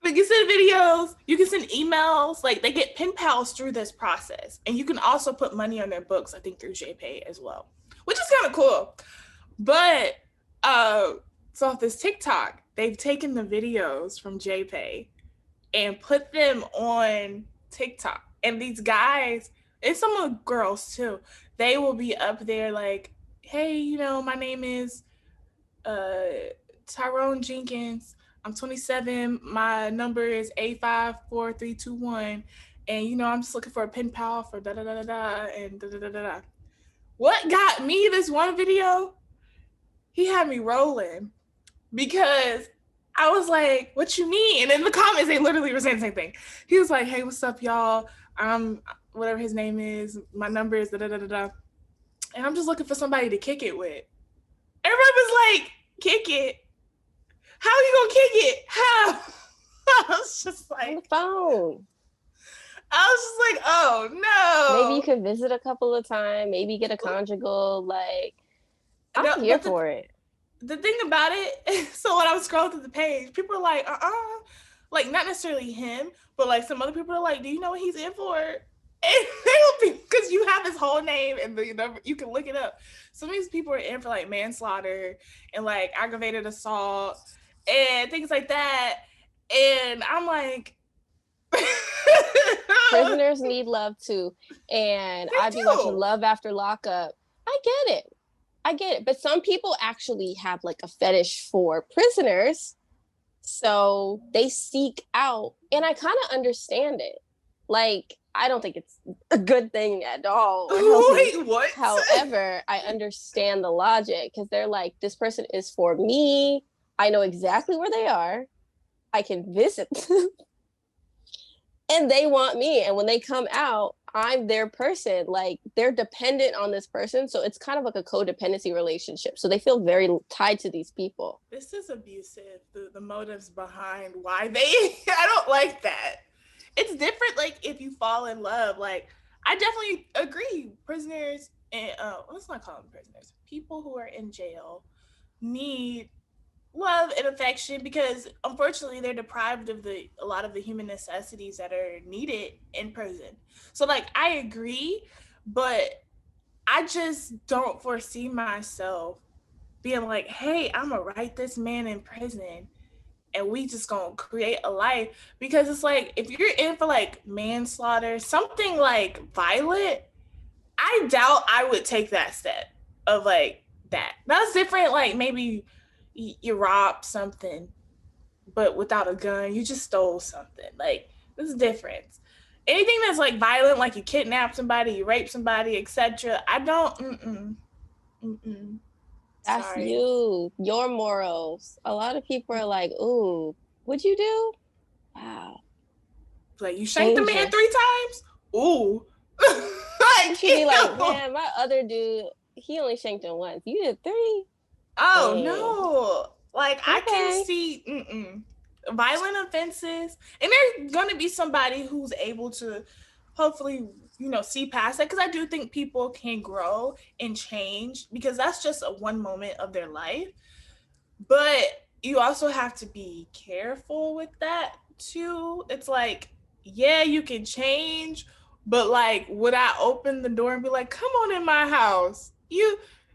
you can send videos, you can send emails, like they get pen pals through this process, and you can also put money on their books, I think through JPay as well, which is kind of cool. But uh so off this TikTok, they've taken the videos from JPay and put them on TikTok. And these guys, and some of the girls too, they will be up there like, hey, my name is Tyrone Jenkins. I'm 27. My number is 854-321. And I'm just looking for a pen pal for da da da da da and da da da da da. What got me this one video? He had me rolling because I was like, what you mean? And in the comments, they literally were saying the same thing. He was like, hey, what's up, y'all? Whatever his name is, my number is da da da da da. And I'm just looking for somebody to kick it with. Everybody was like, kick it? How are you gonna kick it? How? I was just like, on the phone. I was just like, oh no. Maybe you could visit a couple of times, maybe get a conjugal, like, I'm No, here for it. The thing about it, so when I was scrolling through the page, people are like, like not necessarily him, but like some other people are like, do you know what he's in for? And they'll be, because you have his whole name and the number, you can look it up. Some of these people are in for like manslaughter and like aggravated assault and things like that. And I'm like, prisoners need love too. And I'd be watching Love After Lockup. I get it. But some people actually have like a fetish for prisoners. So they seek out, and I kind of understand it. Like, I don't think it's a good thing at all. Wait, what? However, I understand the logic because they're like, this person is for me. I know exactly where they are. I can visit them. And they want me. And when they come out, I'm their person. Like, they're dependent on this person. So it's kind of like a codependency relationship. So they feel very tied to these people. This is abusive. The motives behind why they, I don't like that. It's different, like, if you fall in love. Like, I definitely agree. Prisoners, and let's not call them prisoners. People who are in jail need love and affection because unfortunately they're deprived of a lot of the human necessities that are needed in prison. So like I agree, but I just don't foresee myself being like, hey, I'm gonna write this man in prison and we just gonna create a life. Because it's like if you're in for like manslaughter, something like violent, I doubt I would take that step of like that. That's different. Like maybe you robbed something, but without a gun, you just stole something. Like this is different. Anything that's like violent, like you kidnap somebody, you rape somebody, etc. I don't. That's Sorry. you, your morals. A lot of people are like, "Ooh, what'd you do? Wow, Like you shanked the man 3 times. Ooh. Like, you should be like, man, my other dude, he only shanked him once. You did 3. Oh no! Like okay. I can see violent offenses, and there's gonna be somebody who's able to, hopefully, see past that. Because I do think people can grow and change because that's just a one moment of their life. But you also have to be careful with that too. It's like, yeah, you can change, but like, would I open the door and be like, "Come on in my house"?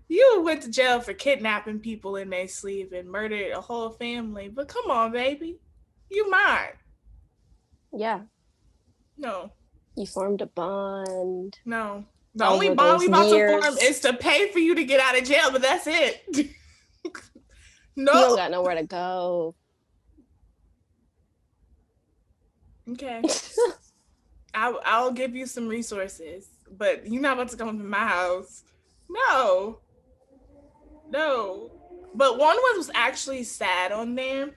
You went to jail for kidnapping people in their sleep and murdered a whole family, but come on, baby, you mine. Yeah. No. You formed a bond. No. The only bond we about years. to form is to pay for you to get out of jail, but that's it. No. You don't got nowhere to go. Okay. I'll give you some resources, but you're not about to come to my house. No. No. But one was actually sad on there,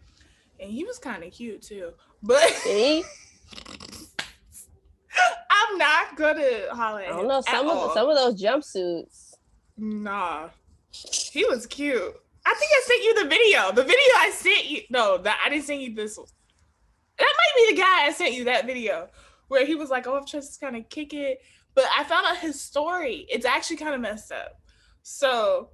and he was kind of cute too. But See, I'm not gonna holler I at don't him know at all. some of those jumpsuits. Nah, he was cute. I think I sent you the video. The video I sent you. No, that I didn't send you this one. That might be the guy I sent you that video where he was like, "Oh, I'm just kind of kick it," but I found out his story. It's actually kind of messed up. So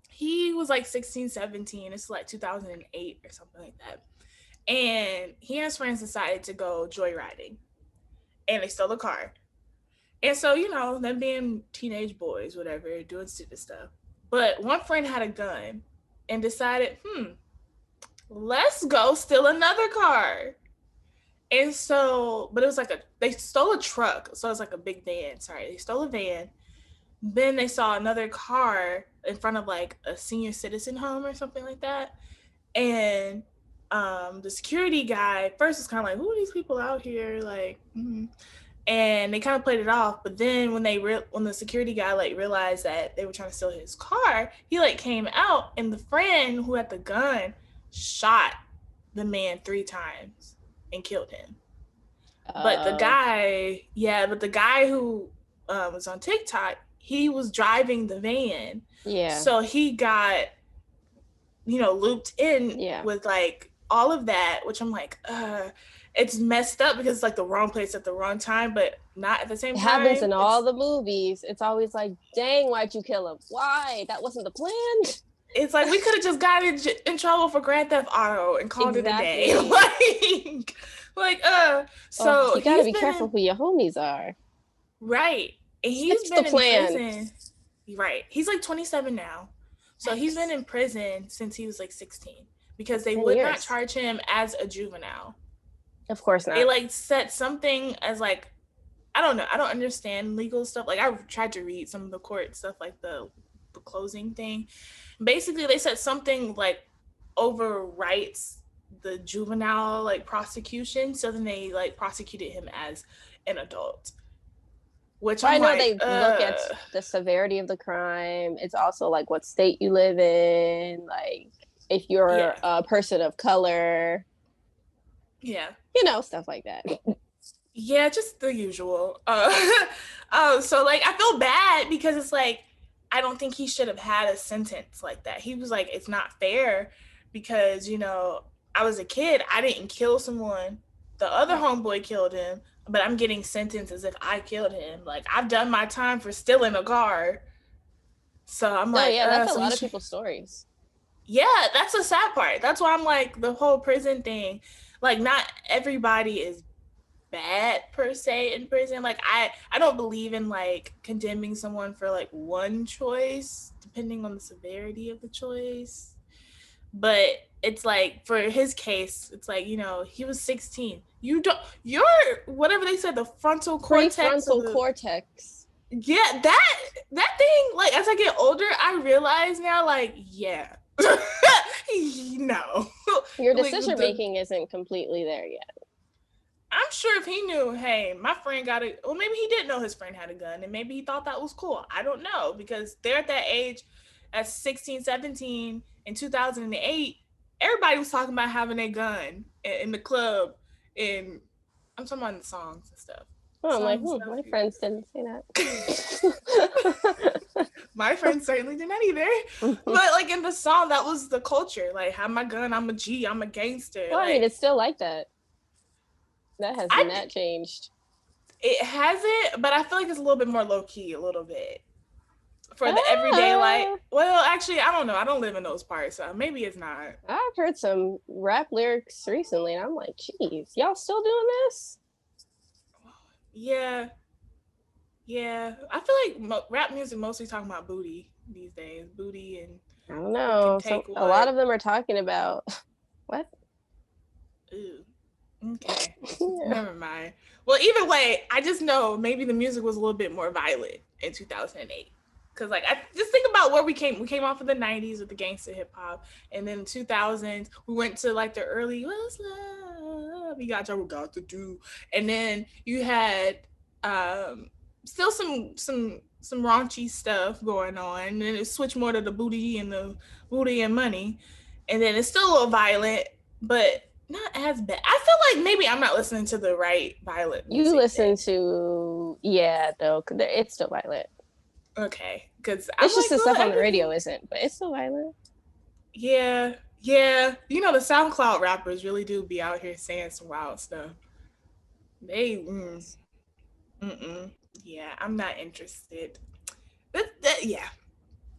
he was like 16, 17. It's like 2008 or something like that. And he and his friends decided to go joyriding, and they stole a car. And so, them being teenage boys, whatever, doing stupid stuff. But one friend had a gun and decided, let's go steal another car. And so, but it was like they stole a truck. So it's like a big van. Sorry, they stole a van. Then they saw another car in front of like a senior citizen home or something like that. And the security guy first was kind of like, who are these people out here? Like, and they kind of played it off. But then when when the security guy like realized that they were trying to steal his car, he like came out, and the friend who had the gun shot the man 3 times and killed him. But the Oh, guy, yeah, but the guy who was on TikTok, he was driving the van, yeah, so he got looped in yeah. with like all of that, which I'm like, it's messed up because it's like the wrong place at the wrong time, but not at the same It happens time. in all It's the movies. It's always like, dang, why'd you kill him? Why? That wasn't the plan. it's like we could have just got in trouble for Grand Theft Auto and called it a day. Exactly. like. Oh, So you gotta he's be been careful in who your homies are. right, and he's Stick to the been in plan. prison. Right, he's like 27 now, so he's been Yikes. in prison since he was like 16 because That's they 10 would not years. charge him as a juvenile. Of course They not. like set something as like I don't know. I don't understand legal stuff. Like I tried to read some of the court stuff, like the closing thing. Basically, they said something like overwrites the juvenile like prosecution, so then they like prosecuted him as an adult. Which Well, I I'm know like, they look at the severity of the crime. It's also like what state you live in, like if you're yeah, a person of color, yeah. stuff like that. Yeah, just the usual. So like I feel bad because it's like I don't think he should have had a sentence like that. He was like, it's not fair because I was a kid. I didn't kill someone. The other Right. homeboy killed him, but I'm getting sentenced as if I killed him. Like I've done my time for stealing a car. So I'm No, like, yeah, that's a so he lot of should. people's stories. Yeah, that's the sad part. That's why I'm like the whole prison thing. Like not everybody is bad per se in prison. Like I don't believe in like condemning someone for like one choice depending on the severity of the choice. But it's like for his case, it's like, he was 16. You don't you're whatever they said, the frontal cortex of Prefrontal the cortex. yeah, that thing, like as I get older, I realize now, like, yeah. No. Your Like decision the making isn't completely there yet. I'm sure if he knew, hey, my friend got a, well, maybe he didn't know his friend had a gun and maybe he thought that was cool. I don't know because they're at that age at 16, 17 in 2008. Everybody was talking about having a gun in the club. And I'm talking about the songs and stuff. Oh, I'm like, Songs and my stuff. friends didn't say My friends certainly did not either. that. But like in the song, that was the culture. Like, have my gun, I'm a G, I'm a gangster. Well, I mean, Like, it's still like that. That has I not changed. it hasn't, but I feel like it's a little bit more low key, a little bit for the everyday life. Ah, Well, actually, I don't know. I don't live in those parts, so maybe it's not. I've heard some rap lyrics recently, and I'm like, geez, y'all still doing this? Yeah, yeah. I feel like rap music mostly talking about booty these days, booty and I don't who can know. take A lot what. of them are talking about what? Ooh, okay, Yeah. never mind. Well, either way, I just know maybe the music was a little bit more violent in 2008. Cause like I just think about where we came. We came off of the '90s with the gangster hip hop, and then 2000s we went to like the early "What's Love?" You got your got to do, and then you had still some some raunchy stuff going on, and then it switched more to the booty and money, and then it's still a little violent, but not as bad. I feel like maybe I'm not listening to the right violent You music listen then. to, yeah, though, it's still violent. Okay, because I'm It's just like, the well, stuff on the radio everything. isn't, but it's still violent. Yeah, yeah. You know, the SoundCloud rappers really do be out here saying some wild stuff. They, mm. Yeah, I'm not interested. Yeah,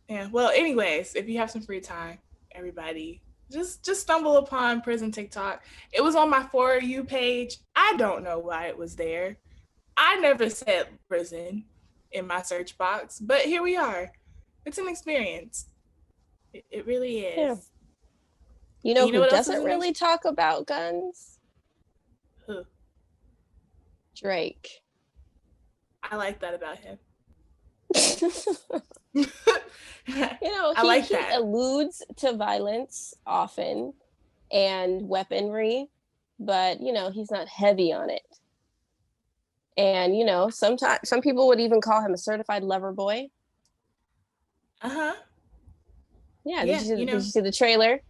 yeah. Well, anyways, if you have some free time, everybody just stumble upon prison TikTok. It was on my For You page. I don't know why it was there. I never said prison in my search box, but here we are. It's an experience. It really Yeah. is. You And know you know who what else is doesn't an really talk about guns? Huh. Drake. I like that about him. I like He that. alludes to violence often and weaponry, but he's not heavy on it. And sometimes some people would even call him a certified lover boy. Uh huh. Yeah, Yeah. did you see the trailer?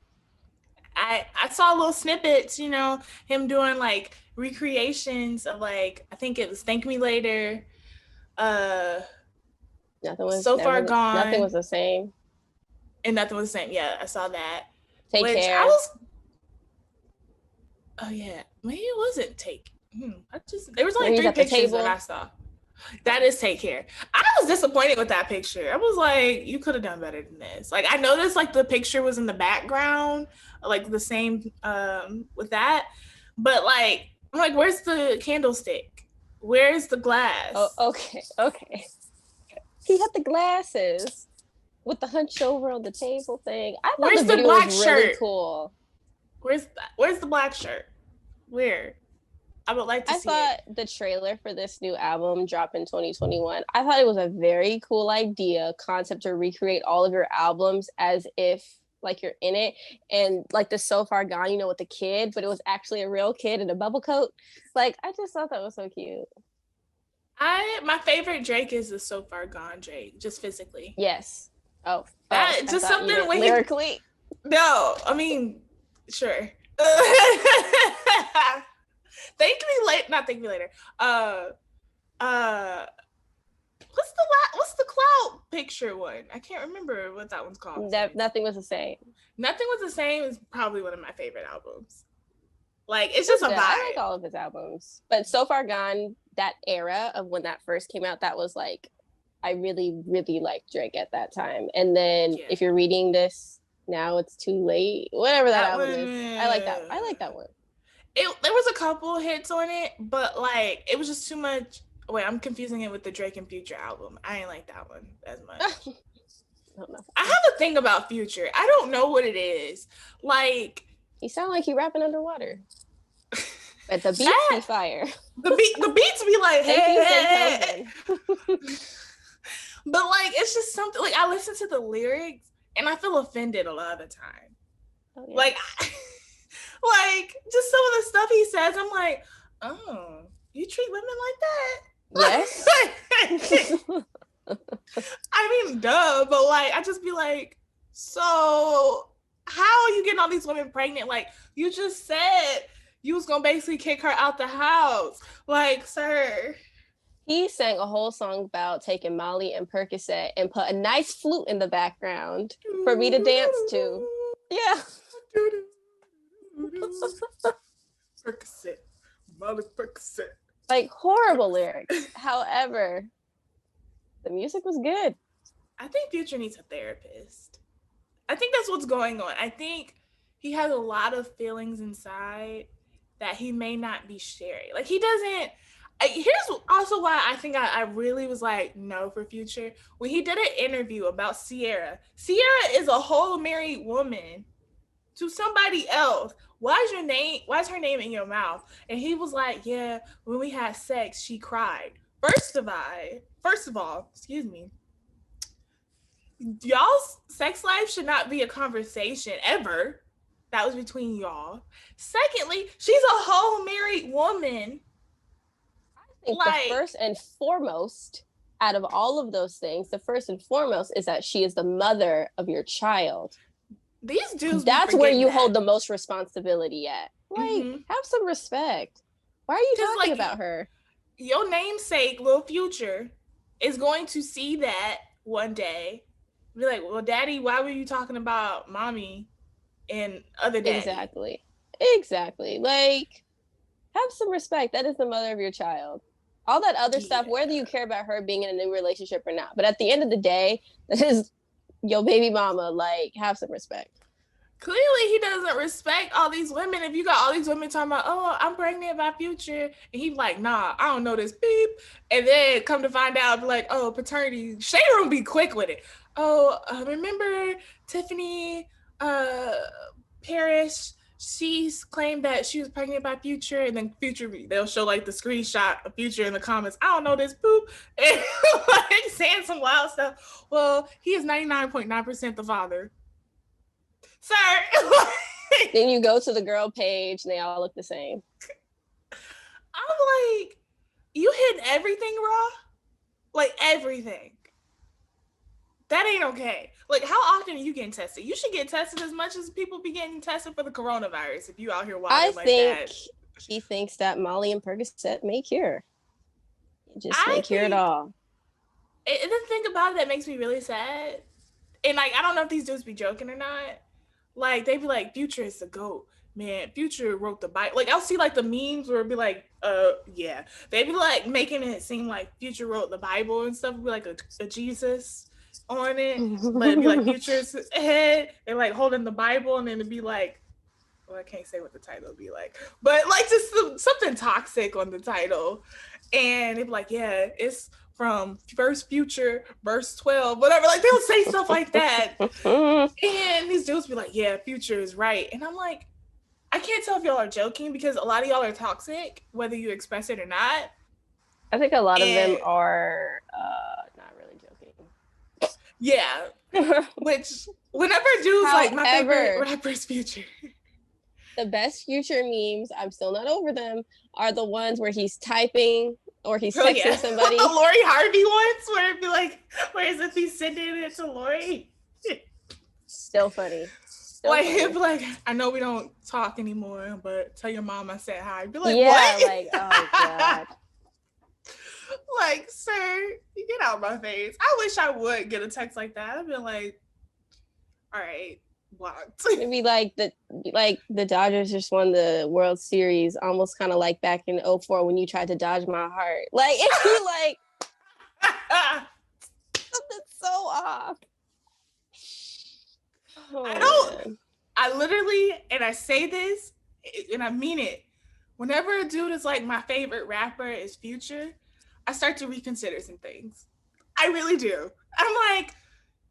I saw little snippets. Him doing like recreations of like I think it was Thank Me Later. Uh, So Far Nothing Gone, was the same. and nothing was the same. Yeah, I saw that. Take Which I care. was. Oh yeah, maybe it wasn't Take. I just there was Where only he's three at the pictures that I table. saw. That is Take Care. I was disappointed with that picture. I was like, you could have done better than this. Like I noticed like the picture was in the background, like the same with that. But like I'm like, where's the candlestick? Where's the Oh, glass? okay. He had the glasses with the hunch over on the table thing. I thought the Where's the video was black really shirt? cool. Where's the black shirt? Where? I would like to I see it. thought the trailer for this new album drop in 2021. I thought it was a very cool concept to recreate all of your albums as if like you're in it, and like the So Far Gone, with the kid, but it was actually a real kid in a bubble coat. Like I just thought that was so cute. My favorite Drake is the So Far Gone Drake, just physically. Yes. Oh, That I just thought you something meant when he lyrically. no, I mean, sure. Thank me later. Uh what's the cloud picture one? I can't remember what that one's called. That nothing was the same. Nothing was the same is probably one of my favorite albums. Like it's It's just a good. I like vibe. all of his albums, but So Far Gone, that era of when that first came out, that was like I really, really liked Drake at that time. And then Yeah. if you're reading this now, it's too late. Whatever that That album one is, I like that. I like that one. there was a couple hits on it, but like it was just too much. Wait, I'm confusing it with the Drake and Future album. I ain't like that one as much. I don't know. I have a thing about Future. I don't know what it is. Like He sound like he rapping underwater, but the beats be that fire. the beats be like Thank you, hey, Beethoven. but like it's just something like I listen to the lyrics and I feel offended a lot of the time. Oh, yeah. Like like just some of the stuff he says, I'm like, oh, you treat women like that? Yes. I mean, duh, but like, I just be like, so how are you getting all these women pregnant? Like, you just said you was gonna basically kick her out the house. Like, sir. He sang a whole song about taking Molly and Percocet and put a nice flute in the background for me to dance to. Yeah. Percocet. Molly Percocet. Like horrible lyrics. However, the music was good. I think Future needs a therapist. I think that's what's going on. I think he has a lot of feelings inside that he may not be sharing. Like he doesn't. Here's also why I think I really was like no for Future when he did an interview about Sierra. Sierra is a whole married woman to somebody else. Why is her name in your mouth? And he was like, yeah, when we had sex, she cried. First of all, excuse me, y'all's sex life should not be a conversation ever. That was between y'all. Secondly, she's a whole married woman. I think the first and foremost, out of all of those things, the first and foremost is that she is the mother of your child. These dudes be That's where forgetting you that. hold the most responsibility at. Like, Mm-hmm. have some respect. Why are you Because, talking about her? your namesake, Lil Future, is going to see that one day. Be like, well, daddy, why were you talking about mommy and other daddy? Exactly. Exactly. Like, have some respect. That is the mother of your child. All that other stuff, Yeah. whether you care about her being in a new relationship or not. But at the end of the day, that is your baby mama. Like, have some respect. Clearly, he doesn't respect all these women. If you got all these women talking about, oh, I'm pregnant by Future, and he like, nah, I don't know this beep. And then come to find out, be like, oh, paternity. Shade Room be quick with it. Oh, remember Tiffany uh, Parrish? She's claimed that she was pregnant by Future, and then Future, they'll show like the screenshot of Future in the comments. I don't know this poop, and like saying some wild stuff. Well, he is 99.9% the father, sir. Then you go to the girl page and they all look the same. I'm like, you hit everything raw? Like everything. That ain't okay. Like, how often are you getting tested? You should get tested as much as people be getting tested for the coronavirus if you out here I wilding like think that. he thinks that Molly and Percocet may cure. Just may I cure it think all. the thing about it that makes me really sad, and like I don't know if these dudes be joking or not. Like they be like, Future is the GOAT. Man, Future wrote the Bible. Like I'll see like the memes where it'd be like, yeah. They be like making it seem like Future wrote the Bible and stuff. It'd be like a Jesus on it. But it'd be like Future's head and like holding the Bible, and then it'd be like, well, I can't say what the title would be like. But like just something toxic on the title. And it'd be like, yeah, it's from First Future, verse 12, whatever. Like they'll say stuff like that. And these dudes be like, yeah, Future is right. And I'm like, I can't tell if y'all are joking because a lot of y'all are toxic, whether you express it or not. I think a lot of them And are not really yeah, joking. which whenever dudes like my favorite However, rapper's Future. the best Future memes, I'm still not over them, are the ones where he's typing or he's Oh texting yeah. somebody. The Lori Harvey ones where it'd be like, where is it he's sending it to Lori? Still funny. Still Like funny. he'd be like, I know we don't talk anymore, but tell your mom I said hi. Be like, Yeah, what? like, oh God. Like, sir, get out of my face. I wish I would get a text like that. I'd be like, all right, blocked. Maybe like the Dodgers just won the World Series, almost kind of like back in 04 when you tried to dodge my heart. Like it'd be like something so off. Oh, I don't, man. I literally, and I say this, and I mean it. Whenever a dude is like my favorite rapper is Future, I start to reconsider some things. I really do. I'm like,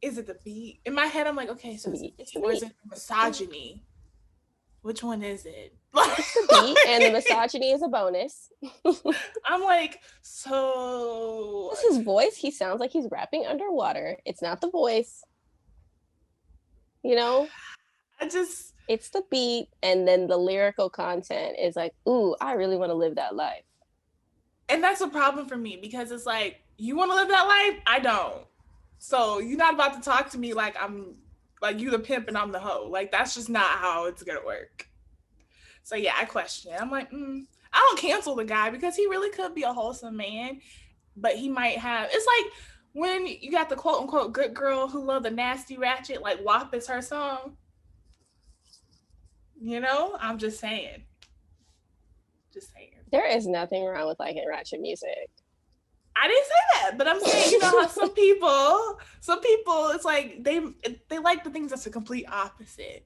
is it the beat? In my head, I'm like, okay, so is it the beat or is it the misogyny? Which one is it? It's the beat, and the misogyny is a bonus. I'm like, so. This is his voice. He sounds like he's rapping underwater. It's not the voice. You know? I just. It's the beat, and then the lyrical content is like, ooh, I really want to live that life. And that's a problem for me because it's like, you want to live that life? I don't. So you're not about to talk to me like I'm like you the pimp and I'm the hoe. Like that's just not how it's gonna work. So yeah, I question it. I'm like, I don't cancel the guy because he really could be a wholesome man, but he might have. It's like when you got the quote unquote good girl who love the nasty ratchet, like WAP is her song. You know, I'm just saying. Just saying. There is nothing wrong with liking ratchet music. I didn't say that, but I'm saying, you know how some people, it's like they like the things that's the complete opposite.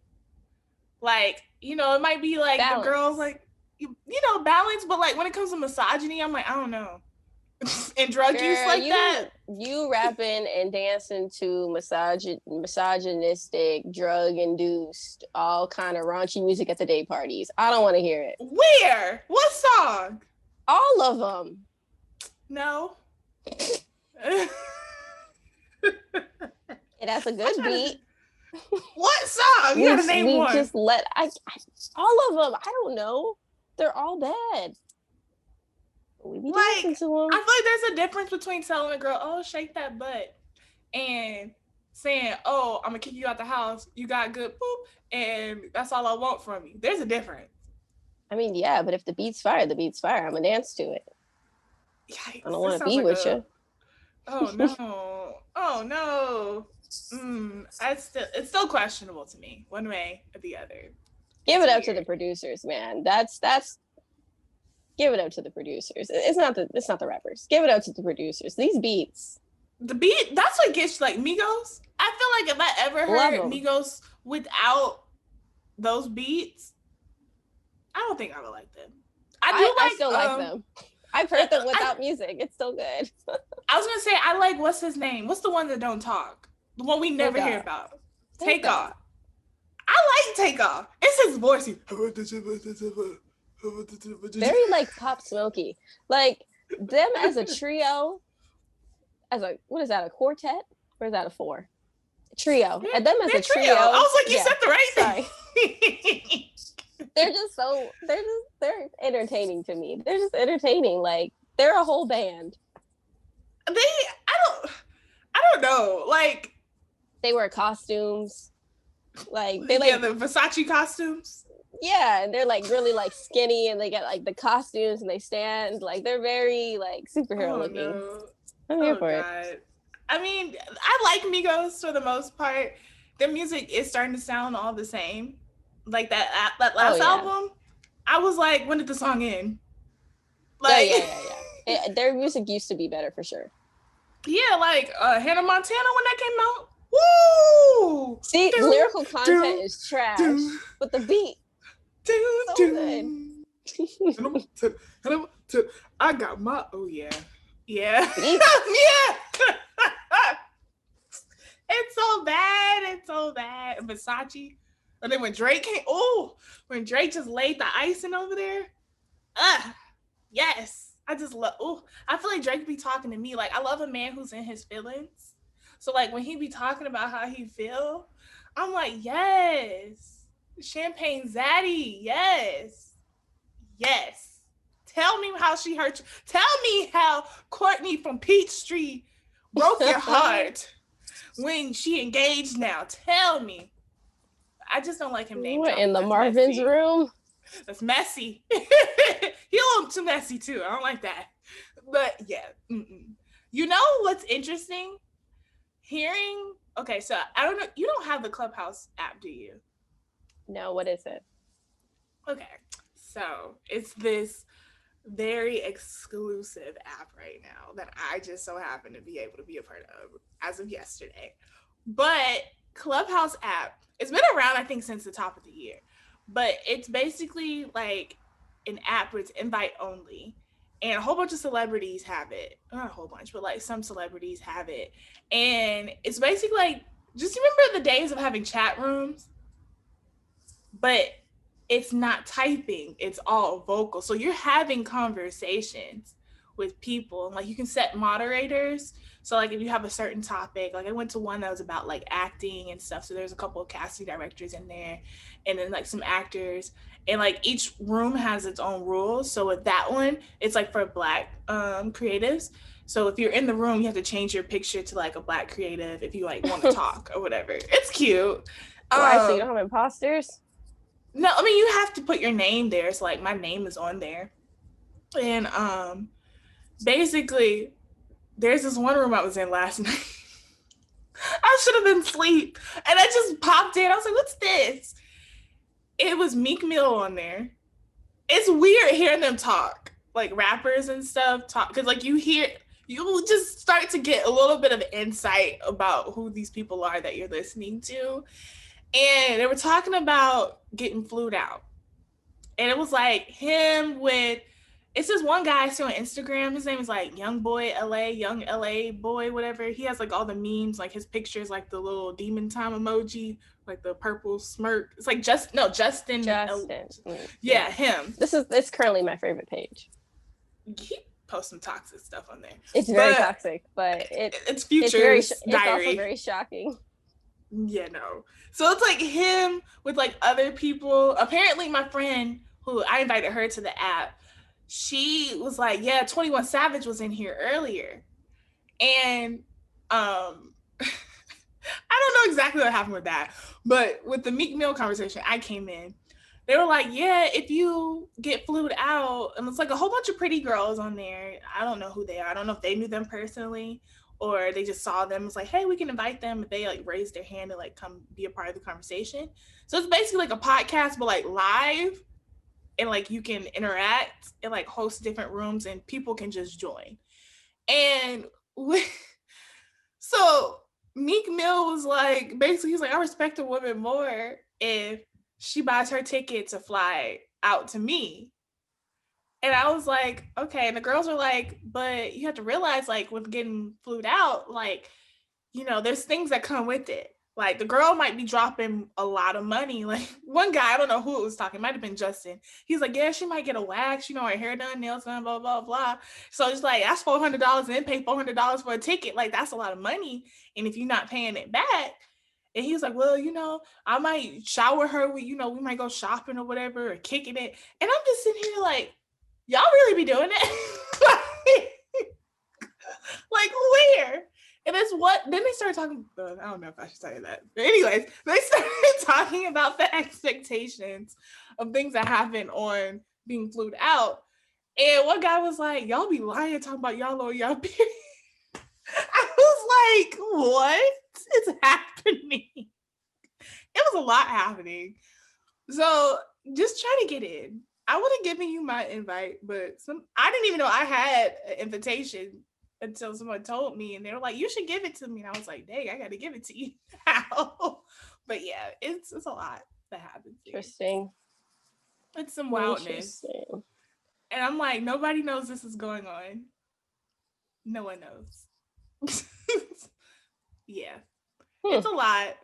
Like, you know, it might be like Balance. the girls like, you know, balance, but like when it comes to misogyny, I'm like, I don't know. And drug use like that. You rapping and dancing to misogynistic, drug-induced, all kind of raunchy music at the day parties. I don't want to hear it. Where? What song? All of them. No. It has a good beat. What song? You gotta name one. Just all of them. I don't know. They're all bad. We be Like, dancing to them. I feel like there's a difference between telling a girl, "Oh, shake that butt," and saying, "Oh, I'm gonna kick you out the house. You got good poop, and that's all I want from you." There's a difference. I mean, yeah, but if the beat's fire, the beat's fire. I'm gonna dance to it. I don't Yikes! want This to sounds be like with a. you. Oh no! Oh no! It's still questionable to me, one way or the other. Give It's it up to the weird. producers, man. That's give it up to the producers. It's not the rappers. Give it up to the producers. These beats, The beat, that's what gets like Migos. I feel like if I ever love heard them. Migos without those beats, I don't think I would like them. I I still do like like them. I've heard them I, without music. It's still good. I was gonna say I like what's his name? What's the one that don't talk? The one we Take never hear off. about. Take Take off. Off. I like Take Off. It's his voice. Very like Pop Smoky. Like them as a trio, as a what is that, a quartet? Or is that a four? Trio. And them as They're a trio. I trio. was like, you Yeah. said the right Sorry. thing. They're entertaining to me. They're just entertaining. Like they're a whole band. I don't know. Like They wear costumes. Like they yeah, like the Versace costumes. yeah, and they're like really like skinny and they get like the costumes and they stand like they're very like superhero Oh looking. no. I'm here Oh for it. god. I mean, I like Migos for the most part. Their music is starting to sound all the same. Like that Oh last yeah. album, I was like, when did the song end? Oh Like yeah. Their music used to be better for sure. yeah, like Hannah Montana when that came out. Woo! See, Do, lyrical content do, is trash, do, but the beat do, so good. I got my yeah. Yeah. Beats. Yeah. It's so bad. It's so bad. Versace. And then when Drake came, when Drake just laid the icing over there, yes. I just love, I feel like Drake be talking to me. Like, I love a man who's in his feelings. So, like, when he be talking about how he feel, I'm like, yes. Champagne Zaddy, yes. Yes. Tell me how she hurt you. Tell me how Courtney from Peachtree broke your heart when she engaged now. Tell me. I just don't like him name What dropping. in the That's Marvin's messy. room? That's messy. He a little too messy too. I don't like that. But yeah. You know what's interesting? Hearing. Okay, so I don't know. You don't have the Clubhouse app, do you? No, what is it? Okay. So it's this very exclusive app right now that I just so happen to be able to be a part of as of yesterday. But Clubhouse app, it's been around I think since the top of the year. But it's basically like an app where it's invite only. And a whole bunch of celebrities have it. Not a whole bunch, but like some celebrities have it. And it's basically like, just remember the days of having chat rooms? But it's not typing, it's all vocal. So you're having conversations with people. And like you can set moderators. So like if you have a certain topic, like I went to one that was about like acting and stuff. So there's a couple of casting directors in there and then like some actors. And like each room has its own rules. So with that one, it's like for black creatives. So if you're in the room, you have to change your picture to like a black creative if you like want to talk or whatever. It's cute. Why? So you don't have imposters? No, I mean you have to put your name there. So like my name is on there. And basically there's this one room I was in last night. I should have been asleep. And I just popped in. I was like, what's this? It was Meek Mill on there. It's weird hearing them talk. Like rappers and stuff talk. Because like you will just start to get a little bit of insight about who these people are that you're listening to. And they were talking about getting flued out. And it was like him with, it's this one guy I see on Instagram. His name is like Young LA Boy, whatever. He has like all the memes, like his pictures, like the little demon time emoji, like the purple smirk. It's like Justin. Yeah, him. It's currently my favorite page. He posts some toxic stuff on there. It's very toxic, but it's Future's diary. It's also very shocking. Yeah, no. So it's like him with like other people. Apparently my friend who I invited her to the app, she was like, yeah, 21 Savage was in here earlier. And I don't know exactly what happened with that, but with the Meek Mill conversation, I came in. They were like, yeah, if you get flued out, and it's like a whole bunch of pretty girls on there. I don't know who they are. I don't know if they knew them personally or they just saw them. It's like, hey, we can invite them if they like raise their hand and like come be a part of the conversation. So it's basically like a podcast, but like live, and like you can interact and like host different rooms and people can just join. And so Meek Mill was like, basically, he's like, I respect a woman more if she buys her ticket to fly out to me. And I was like, okay. And the girls were like, but you have to realize, like, with getting flued out, like, there's things that come with it. Like the girl might be dropping a lot of money. Like one guy, I don't know who it was talking, it might have been Justin. He's like, yeah, she might get a wax, her hair done, nails done, blah, blah, blah. So it's like, that's $400 and then pay $400 for a ticket. Like that's a lot of money. And if you're not paying it back, and he was like, well, I might shower her with, we might go shopping or whatever, or kicking it. And I'm just sitting here like, y'all really be doing it? like where? And it's what, then they started talking, I don't know if I should say that. But anyways, they started talking about the expectations of things that happen on being flued out. And one guy was like, y'all be lying talking about y'all or y'all period. I was like, what is happening? It was a lot happening. So just try to get in. I would have given you my invite, but I didn't even know I had an invitation until someone told me, and they were like, you should give it to me. And I was like, dang, I got to give it to you now. But yeah, it's a lot that happens here. Interesting. It's some wildness. And I'm like, nobody knows this is going on. No one knows. Yeah. It's a lot.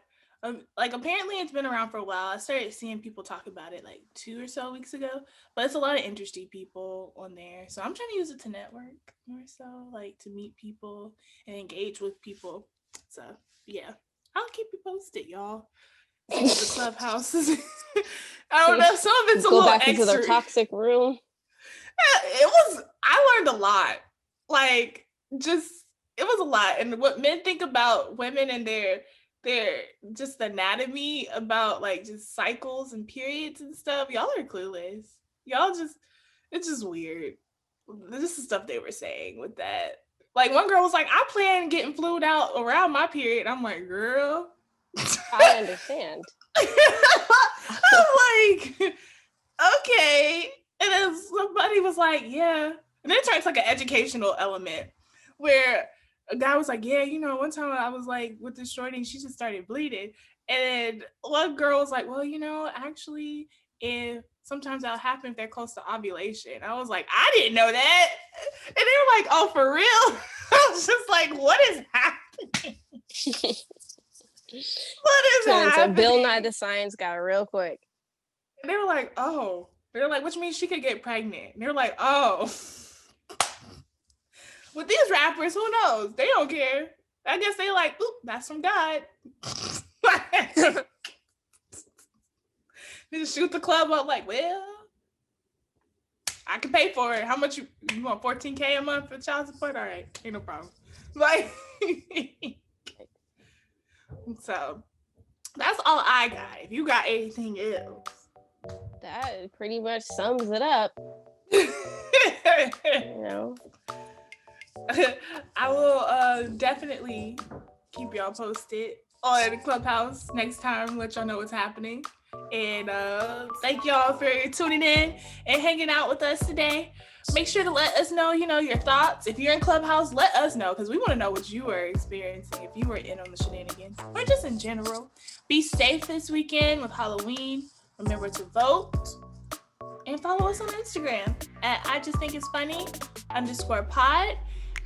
Like apparently it's been around for a while. I started seeing people talk about it like 2 or so weeks ago, but it's a lot of interesting people on there. So I'm trying to use it to network more so, like to meet people and engage with people. So yeah, I'll keep you posted, y'all. The clubhouse is I don't know, some of it's go a little back extra. Into the toxic room. I learned a lot. Like just it was a lot. And what men think about women and their just anatomy about like just cycles and periods and stuff, y'all are clueless. It's just weird. This is stuff they were saying with that. Like one girl was like, I plan getting flued out around my period. I'm like, girl, I understand. I'm like, okay. And then somebody was like, yeah. And then it turns like an educational element where a guy was like, yeah, one time I was like with this shorty and she just started bleeding. And one girl was like, well, actually, if sometimes that'll happen if they're close to ovulation. I was like, I didn't know that. And they were like, oh, for real? I was just like, what is happening? What is happening? So Bill Nye the Science guy real quick. And they were like, oh. They're like, which means she could get pregnant. And they're like, oh. With these rappers, who knows? They don't care. I guess they like, oop, that's from God. They just shoot the club up like, well, I can pay for it. How much you want? $14K a month for child support? All right, ain't no problem. Like, so that's all I got. If you got anything else, that pretty much sums it up. I will definitely keep y'all posted on the Clubhouse next time, let y'all know what's happening. And thank y'all for tuning in and hanging out with us today. Make sure to let us know, your thoughts. If you're in Clubhouse, let us know, because we want to know what you were experiencing, if you were in on the shenanigans, or just in general. Be safe this weekend with Halloween. Remember to vote. And follow us on Instagram at I Just Think It's Funny _pod.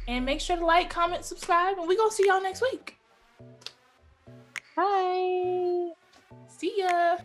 And make sure to like, comment, subscribe, and we're going to see y'all next week. Bye. See ya.